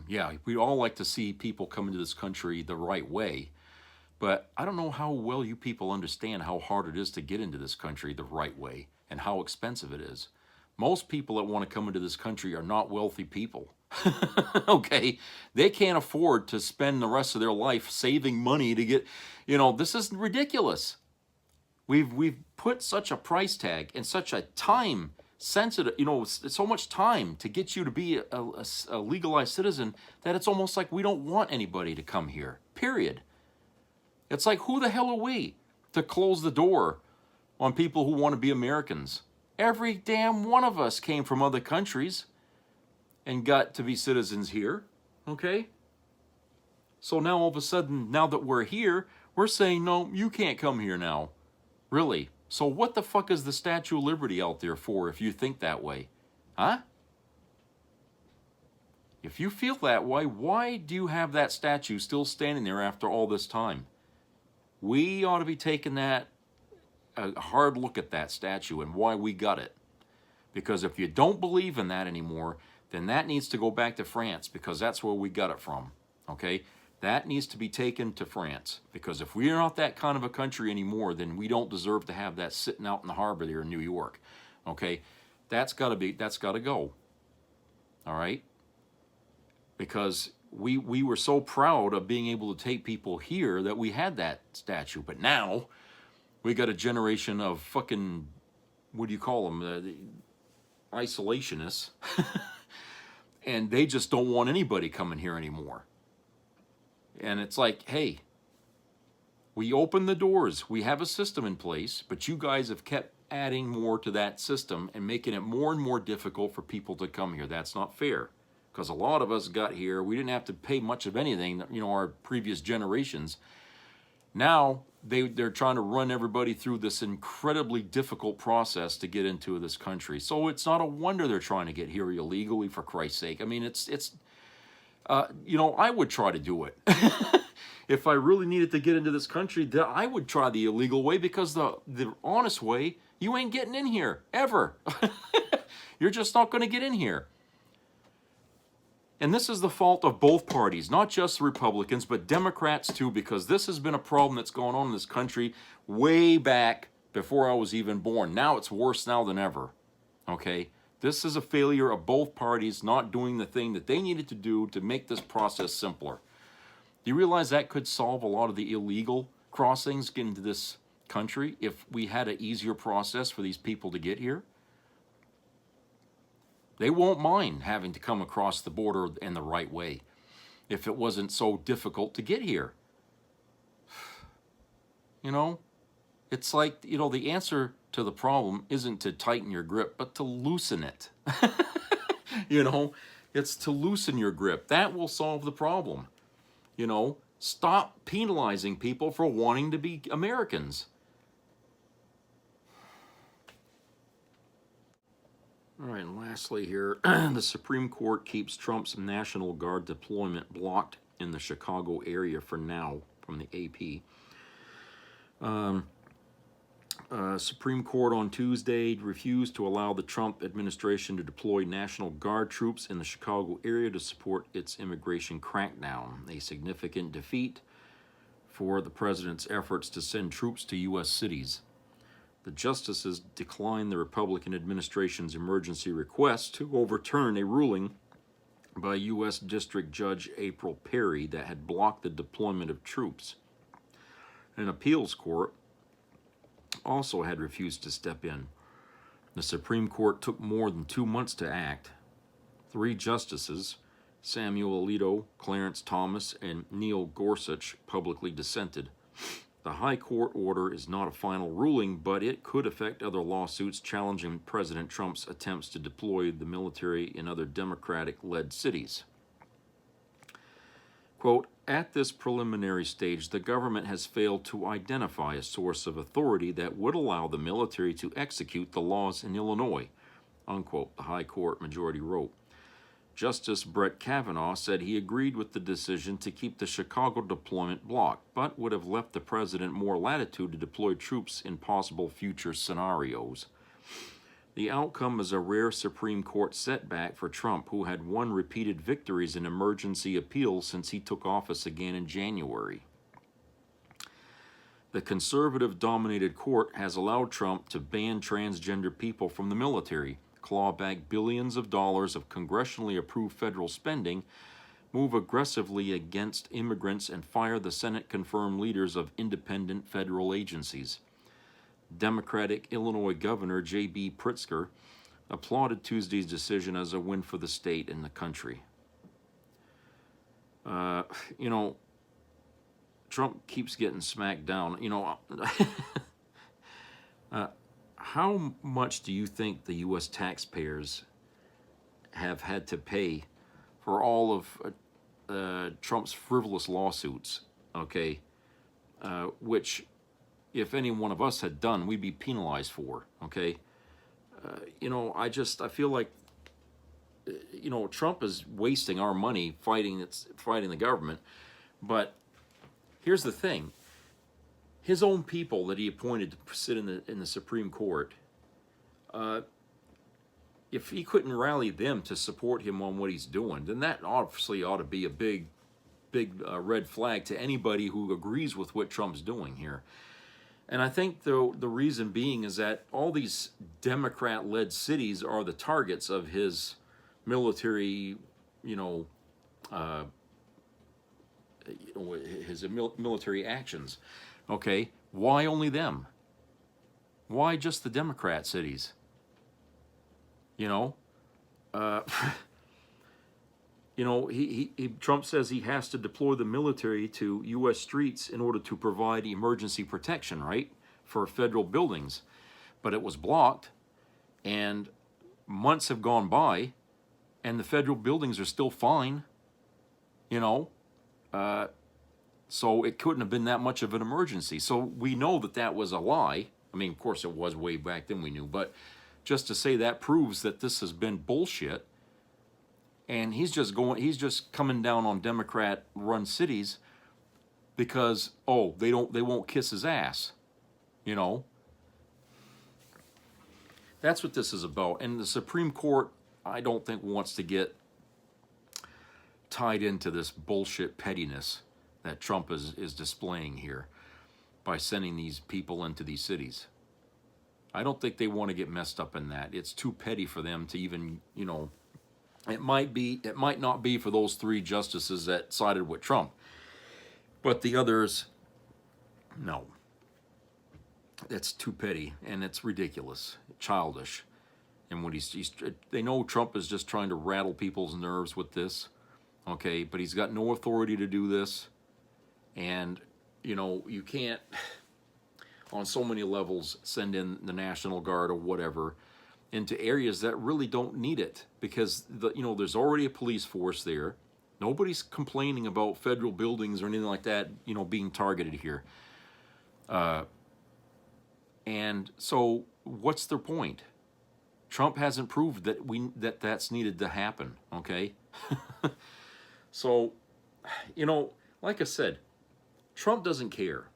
Yeah, we all like to see people come into this country the right way. But I don't know how well you people understand how hard it is to get into this country the right way and how expensive it is. Most people that want to come into this country are not wealthy people. Okay? They can't afford to spend the rest of their life saving money to get, you know, this is ridiculous. We've put such a price tag and such a time sensitive, you know, so much time to get you to be a legalized citizen that it's almost like we don't want anybody to come here, period. It's like, who the hell are we to close the door on people who want to be Americans? Every damn one of us came from other countries and got to be citizens here, okay? So now all of a sudden, now that we're here, we're saying, no, you can't come here now. Really? So what the fuck is the Statue of Liberty out there for if you think that way? Huh? If you feel that way, why do you have that statue still standing there after all this time? We ought to be taking a hard look at that statue and why we got it. Because if you don't believe in that anymore, then that needs to go back to France, because that's where we got it from. Okay? That needs to be taken to France. Because if we're not that kind of a country anymore, then we don't deserve to have that sitting out in the harbor there in New York. Okay? That's got to go. All right? Because we were so proud of being able to take people here that we had that statue. But now we got a generation of fucking, what do you call them, the isolationists. And they just don't want anybody coming here anymore. And it's like, hey, We opened the doors. We have a system in place, but you guys have kept adding more to that system and making it more and more difficult for people to come here. That's not fair, because a lot of us got here. We didn't have to pay much of anything, you know, our previous generations. Now they're trying to run everybody through this incredibly difficult process to get into this country. So it's not a wonder they're trying to get here illegally, for Christ's sake. I mean, you know, I would try to do it. If I really needed to get into this country, I would try the illegal way, because the honest way, you ain't getting in here, ever. You're just not going to get in here. And this is the fault of both parties, not just the Republicans, but Democrats too, because this has been a problem that's going on in this country way back before I was even born. Now it's worse now than ever, okay? This is a failure of both parties not doing the thing that they needed to do to make this process simpler. Do you realize that could solve a lot of the illegal crossings getting into this country if we had an easier process for these people to get here? They won't mind having to come across the border in the right way if it wasn't so difficult to get here. You know, it's like, you know, the answer to the problem isn't to tighten your grip, but to loosen it. You know, it's to loosen your grip. That will solve the problem. You know, stop penalizing people for wanting to be Americans. All right, and lastly here, the Supreme Court keeps Trump's National Guard deployment blocked in the Chicago area for now, from the AP. Supreme Court on Tuesday refused to allow the Trump administration to deploy National Guard troops in the Chicago area to support its immigration crackdown, a significant defeat for the president's efforts to send troops to U.S. cities. The justices declined the Republican administration's emergency request to overturn a ruling by U.S. District Judge April Perry that had blocked the deployment of troops. An appeals court also had refused to step in. The Supreme Court took more than 2 months to act. 3 justices, Samuel Alito, Clarence Thomas, and Neil Gorsuch, publicly dissented. The High Court order is not a final ruling, but it could affect other lawsuits challenging President Trump's attempts to deploy the military in other Democratic-led cities. Quote, at this preliminary stage, the government has failed to identify a source of authority that would allow the military to execute the laws in Illinois, unquote, the High Court majority wrote. Justice Brett Kavanaugh said he agreed with the decision to keep the Chicago deployment blocked, but would have left the president more latitude to deploy troops in possible future scenarios. The outcome is a rare Supreme Court setback for Trump, who had won repeated victories in emergency appeals since he took office again in January. The conservative-dominated court has allowed Trump to ban transgender people from the military, claw back billions of dollars of congressionally approved federal spending, move aggressively against immigrants, and fire the Senate-confirmed leaders of independent federal agencies. Democratic Illinois Governor J.B. Pritzker applauded Tuesday's decision as a win for the state and the country. You know, Trump keeps getting smacked down. You know, how much do you think the U.S. taxpayers have had to pay for all of Trump's frivolous lawsuits, okay, which if any one of us had done, we'd be penalized for, okay? You know, I feel like, you know, Trump is wasting our money fighting the government. But here's the thing. His own people that he appointed to sit in the Supreme Court, if he couldn't rally them to support him on what he's doing, then that obviously ought to be a big red flag to anybody who agrees with what Trump's doing here. And I think the reason being is that all these Democrat-led cities are the targets of his military, his military actions. Okay, why only them? Why just the Democrat cities? You know, You know, Trump says he has to deploy the military to U.S. streets in order to provide emergency protection, right, for federal buildings. But it was blocked, and months have gone by, and the federal buildings are still fine, you know. So it couldn't have been that much of an emergency. So we know that that was a lie. I mean, of course it was way back then, we knew. But just to say that proves that this has been bullshit. And he's just coming down on Democrat-run cities because, oh, they won't kiss his ass, you know. That's what this is about. And the Supreme Court, I don't think, wants to get tied into this bullshit pettiness that Trump is displaying here by sending these people into these cities. I don't think they want to get messed up in that. It's too petty for them to even, you know. It might not be for those 3 justices that sided with Trump, but the others, no. That's too petty, and it's ridiculous, childish. And what they know Trump is just trying to rattle people's nerves with this, okay? But he's got no authority to do this, and you know you can't, on so many levels, send in the National Guard or whatever into areas that really don't need it, because there's already a police force there. Nobody's complaining about federal buildings or anything like that, you know, being targeted here. And so what's their point? Trump hasn't proved that that's needed to happen, okay? So, you know, like I said, Trump doesn't care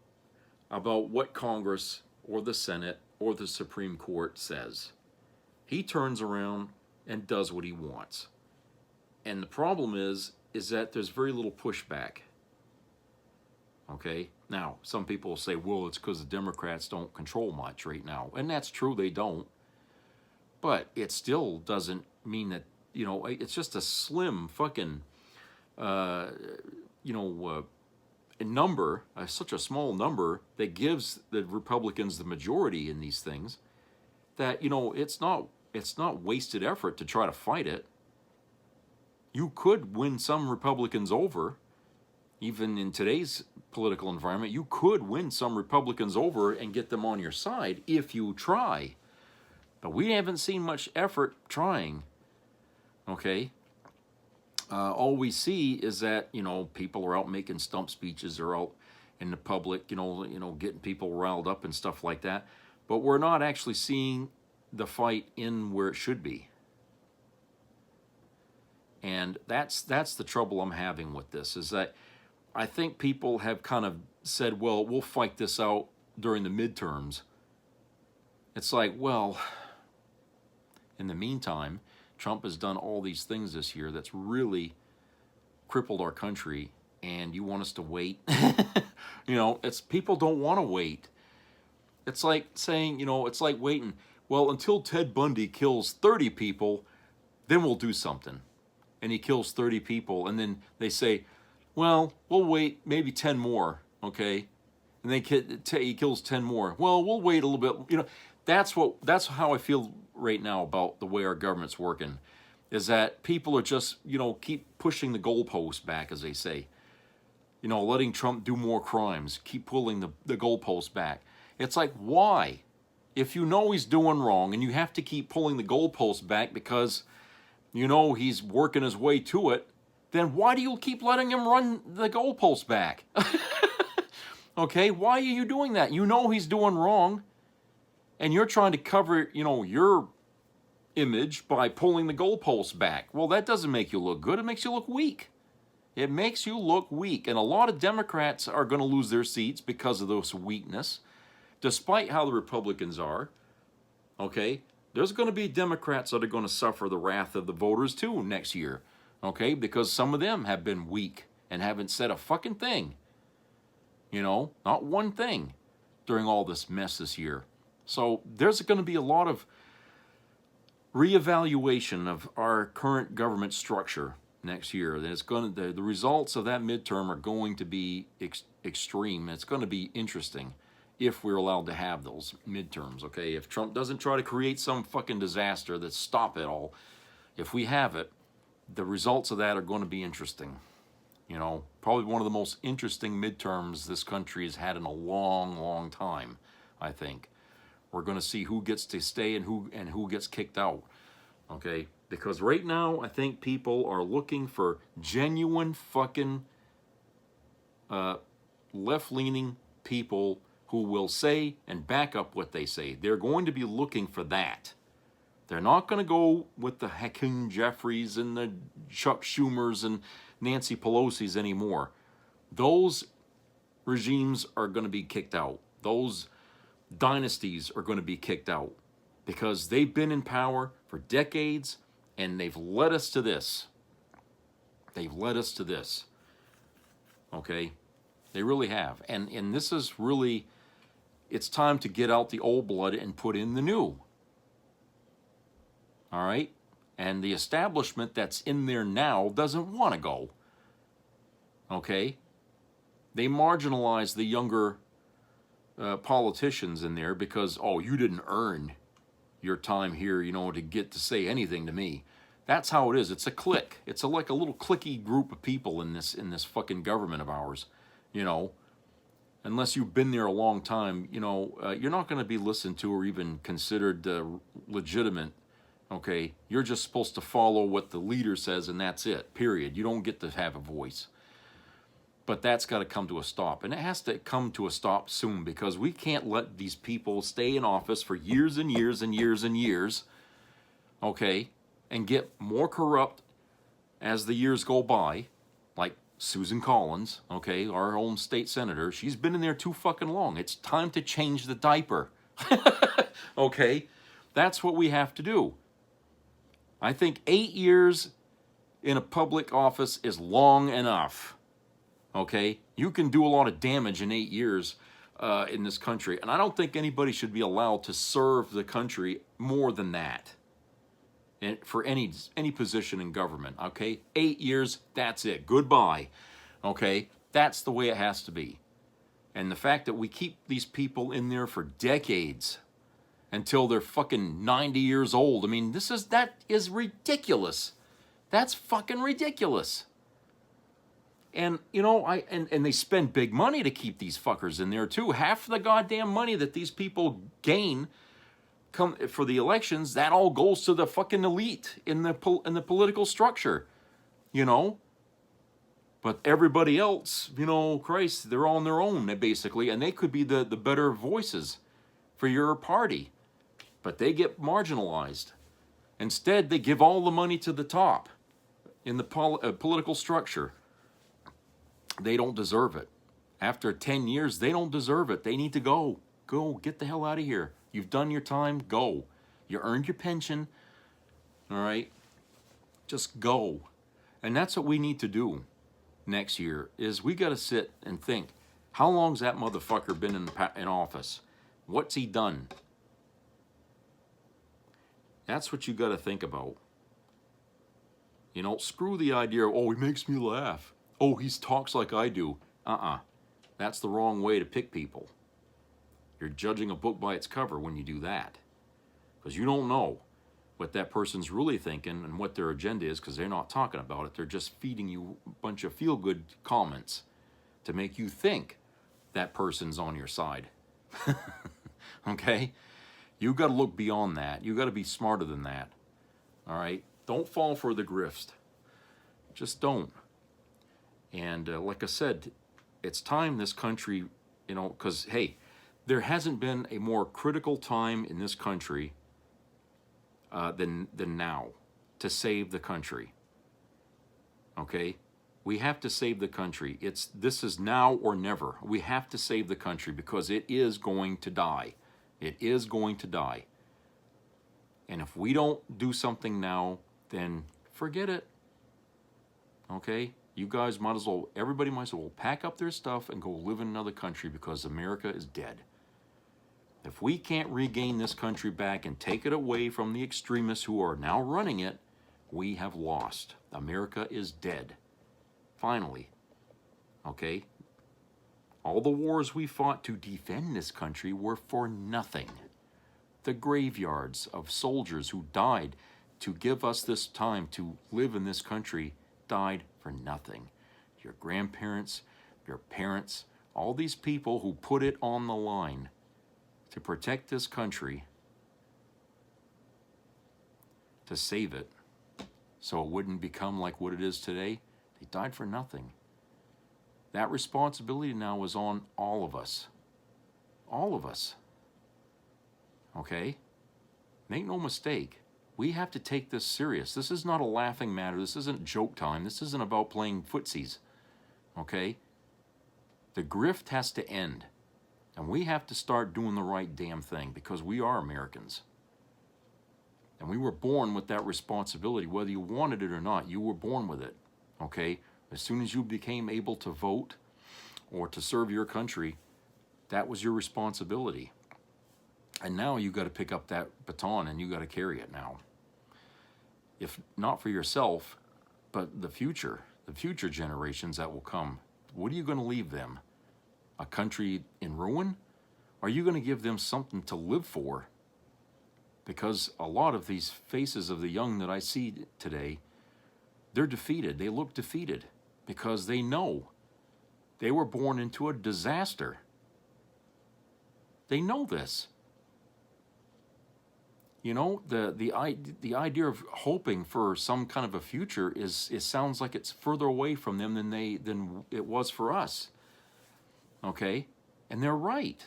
about what Congress or the Senate or the Supreme Court says. He turns around and does what he wants. And the problem is that there's very little pushback. Okay? Now, some people will say, well, it's because the Democrats don't control much right now. And that's true, they don't. But it still doesn't mean that, you know, it's just a slim fucking, number, such a small number that gives the Republicans the majority in these things, that, you know, it's not wasted effort to try to fight it. You could win some Republicans over, even in today's political environment. You could win some Republicans over and get them on your side if you try. But we haven't seen much effort trying, okay? All we see is that, you know, people are out making stump speeches, or out in the public, you know, getting people riled up and stuff like that. But we're not actually seeing the fight in where it should be. And that's the trouble I'm having with this, is that I think people have kind of said, well, we'll fight this out during the midterms. It's like, well, in the meantime, Trump has done all these things this year that's really crippled our country, and you want us to wait? You know, people don't want to wait. It's like saying, you know, it's like waiting, well, until Ted Bundy kills 30 people, then we'll do something. And he kills 30 people, and then they say, well, we'll wait maybe 10 more, okay? And then he kills 10 more. Well, we'll wait a little bit. You know, that's how I feel right now about the way our government's working, is that people are just, you know, keep pushing the goalposts back, as they say. You know, letting Trump do more crimes, keep pulling the goalposts back. It's like, why? If you know he's doing wrong and you have to keep pulling the goalposts back because you know he's working his way to it, then why do you keep letting him run the goalposts back? Okay, why are you doing that? You know he's doing wrong, and you're trying to cover, you know, your image by pulling the goalposts back. Well, that doesn't make you look good. It makes you look weak. It makes you look weak. And a lot of Democrats are going to lose their seats because of this weakness, despite how the Republicans are. Okay? There's going to be Democrats that are going to suffer the wrath of the voters too next year. Okay? Because some of them have been weak and haven't said a fucking thing. You know? Not one thing during all this mess this year. So there's going to be a lot of reevaluation of our current government structure next year. That it's going to, the results of that midterm are going to be extreme. It's going to be interesting if we're allowed to have those midterms, okay? If Trump doesn't try to create some fucking disaster that stop it all, if we have it, the results of that are going to be interesting. You know, probably one of the most interesting midterms this country has had in a long, long time, I think. We're going to see who gets to stay and who gets kicked out. Okay? Because right now, I think people are looking for genuine fucking left-leaning people who will say and back up what they say. They're going to be looking for that. They're not going to go with the Hakeem Jeffries and the Chuck Schumers and Nancy Pelosi's anymore. Those regimes are going to be kicked out. Those dynasties are going to be kicked out because they've been in power for decades and they've led us to this. They've led us to this. Okay? They really have. And this is really, it's time to get out the old blood and put in the new. All right? And the establishment that's in there now doesn't want to go. Okay? They marginalize the younger politicians in there because, oh, you didn't earn your time here, you know, to get to say anything to me. That's how it is. It's a clique. It's like a little cliquey group of people in this fucking government of ours, you know. Unless you've been there a long time, you know, you're not going to be listened to or even considered legitimate. Okay, you're just supposed to follow what the leader says and that's it, period. You don't get to have a voice. But that's got to come to a stop. And it has to come to a stop soon because we can't let these people stay in office for years and years and years and years, okay, and get more corrupt as the years go by, like Susan Collins, okay, our own state senator. She's been in there too fucking long. It's time to change the diaper, okay? That's what we have to do. I think 8 years in a public office is long enough. Okay? You can do a lot of damage in 8 years in this country. And I don't think anybody should be allowed to serve the country more than that. And for any position in government. Okay? 8 years, that's it. Goodbye. Okay? That's the way it has to be. And the fact that we keep these people in there for decades until they're fucking 90 years old. I mean, that is ridiculous. That's fucking ridiculous. And, you know, and they spend big money to keep these fuckers in there, too. Half the goddamn money that these people gain for the elections, that all goes to the fucking elite in the political structure, you know? But everybody else, you know, Christ, they're on their own, basically, and they could be the better voices for your party. But they get marginalized. Instead, they give all the money to the top in the political structure. They don't deserve it. After 10 years, they don't deserve it. They need to go. Go, get the hell out of here. You've done your time, go. You earned your pension, all right? Just go. And that's what we need to do next year, is we got to sit and think, how long's that motherfucker been in office? What's he done? That's what you got to think about. You know, screw the idea of, oh, he makes me laugh. Oh, he talks like I do. That's the wrong way to pick people. You're judging a book by its cover when you do that. Because you don't know what that person's really thinking and what their agenda is because they're not talking about it. They're just feeding you a bunch of feel-good comments to make you think that person's on your side. Okay? You got to look beyond that. You got to be smarter than that. All right? Don't fall for the grift. Just don't. And like I said, it's time this country, you know, because, hey, there hasn't been a more critical time in this country than now to save the country. Okay? We have to save the country. This is now or never. We have to save the country because it is going to die. It is going to die. And if we don't do something now, then forget it. Okay? You guys might as well, everybody might as well pack up their stuff and go live in another country because America is dead. If we can't regain this country back and take it away from the extremists who are now running it, we have lost. America is dead. Finally. Okay? All the wars we fought to defend this country were for nothing. The graveyards of soldiers who died to give us this time to live in this country died for nothing. Your grandparents, your parents, all these people who put it on the line to protect this country, to save it so it wouldn't become like what it is today, they died for nothing. That responsibility now is on all of us. All of us. Okay? Make no mistake. We have to take this serious. This is not a laughing matter. This isn't joke time. This isn't about playing footsies. Okay? The grift has to end. And we have to start doing the right damn thing because we are Americans. And we were born with that responsibility. Whether you wanted it or not, you were born with it. Okay? As soon as you became able to vote or to serve your country, that was your responsibility. And now you got to pick up that baton and you got to carry it now. If not for yourself, but the future generations that will come, what are you going to leave them? A country in ruin? Are you going to give them something to live for? Because a lot of these faces of the young that I see today, they're defeated. They look defeated because they know they were born into a disaster. They know this. You know, the idea of hoping for some kind of a future it sounds like it's further away from them than it was for us. Okay? And they're right.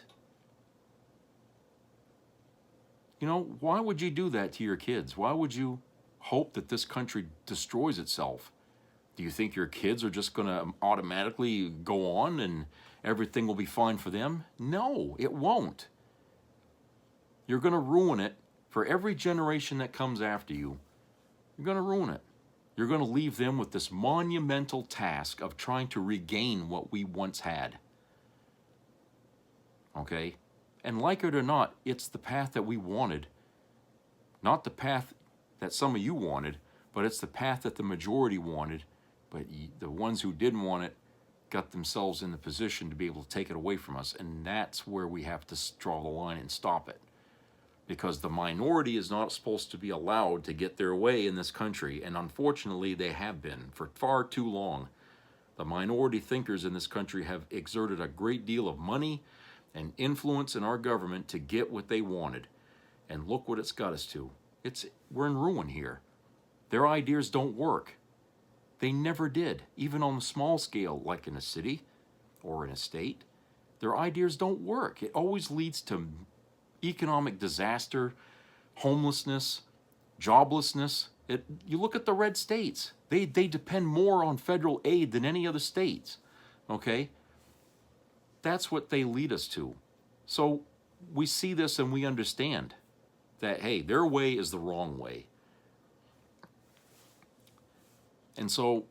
You know, why would you do that to your kids? Why would you hope that this country destroys itself? Do you think your kids are just going to automatically go on and everything will be fine for them? No, it won't. You're going to ruin it for every generation that comes after you. You're going to ruin it. You're going to leave them with this monumental task of trying to regain what we once had. Okay? And like it or not, it's the path that we wanted. Not the path that some of you wanted, but it's the path that the majority wanted. But the ones who didn't want it got themselves in the position to be able to take it away from us. And that's where we have to draw the line and stop it. Because the minority is not supposed to be allowed to get their way in this country. And unfortunately, they have been for far too long. The minority thinkers in this country have exerted a great deal of money and influence in our government to get what they wanted. And look what it's got us to. We're in ruin here. Their ideas don't work. They never did, even on a small scale, like in a city or in a state. Their ideas don't work. It always leads to economic disaster, homelessness, joblessness. You look at the red states. They depend more on federal aid than any other states. Okay? That's what they lead us to. So we see this and we understand that, hey, their way is the wrong way. And so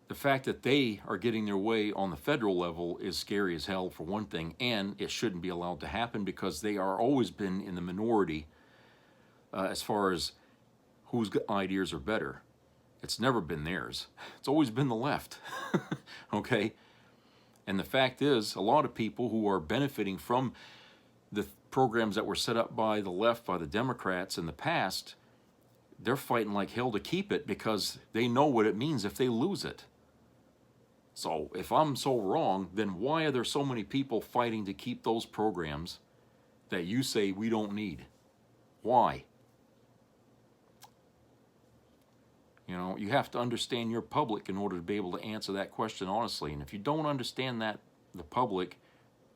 the fact that they are getting their way on the federal level is scary as hell, for one thing, and it shouldn't be allowed to happen because they are always been in the minority as far as whose ideas are better. It's never been theirs. It's always been the left. Okay? And the fact is, a lot of people who are benefiting from the programs that were set up by the left, by the Democrats in the past, they're fighting like hell to keep it because they know what it means if they lose it. So if I'm so wrong, then why are there so many people fighting to keep those programs that you say we don't need? Why? You know, you have to understand your public in order to be able to answer that question honestly. And if you don't understand that, the public,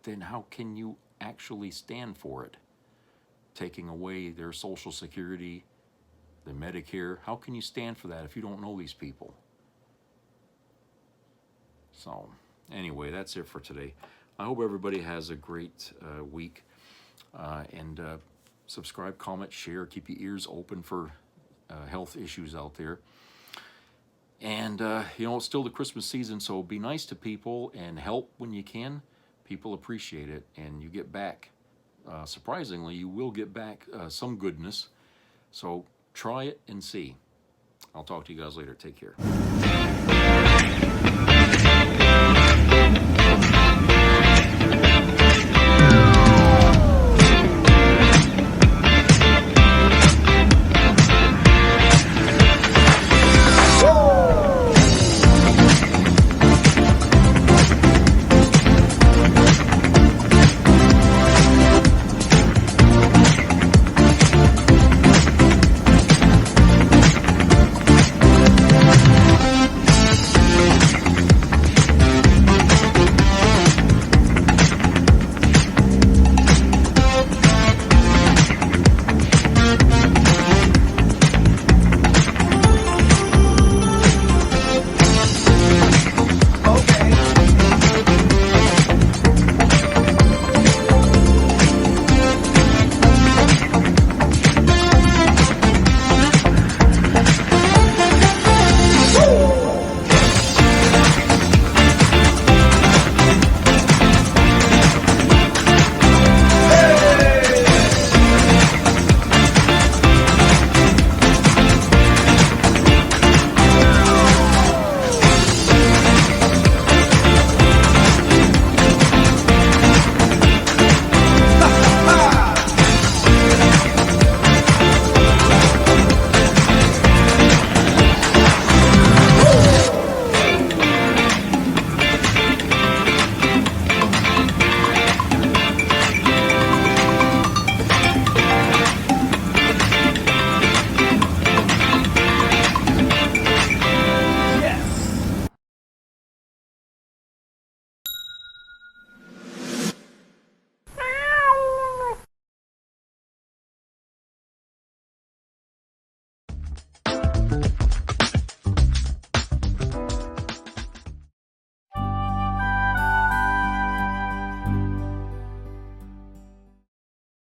then how can you actually stand for it? Taking away their Social Security, the Medicare, how can you stand for that if you don't know these people? So, anyway, that's it for today. I hope everybody has a great week. And subscribe, comment, share, keep your ears open for health issues out there. And, you know, it's still the Christmas season, so be nice to people and help when you can. People appreciate it, and you get back. Surprisingly, you will get back some goodness. So try it and see. I'll talk to you guys later. Take care.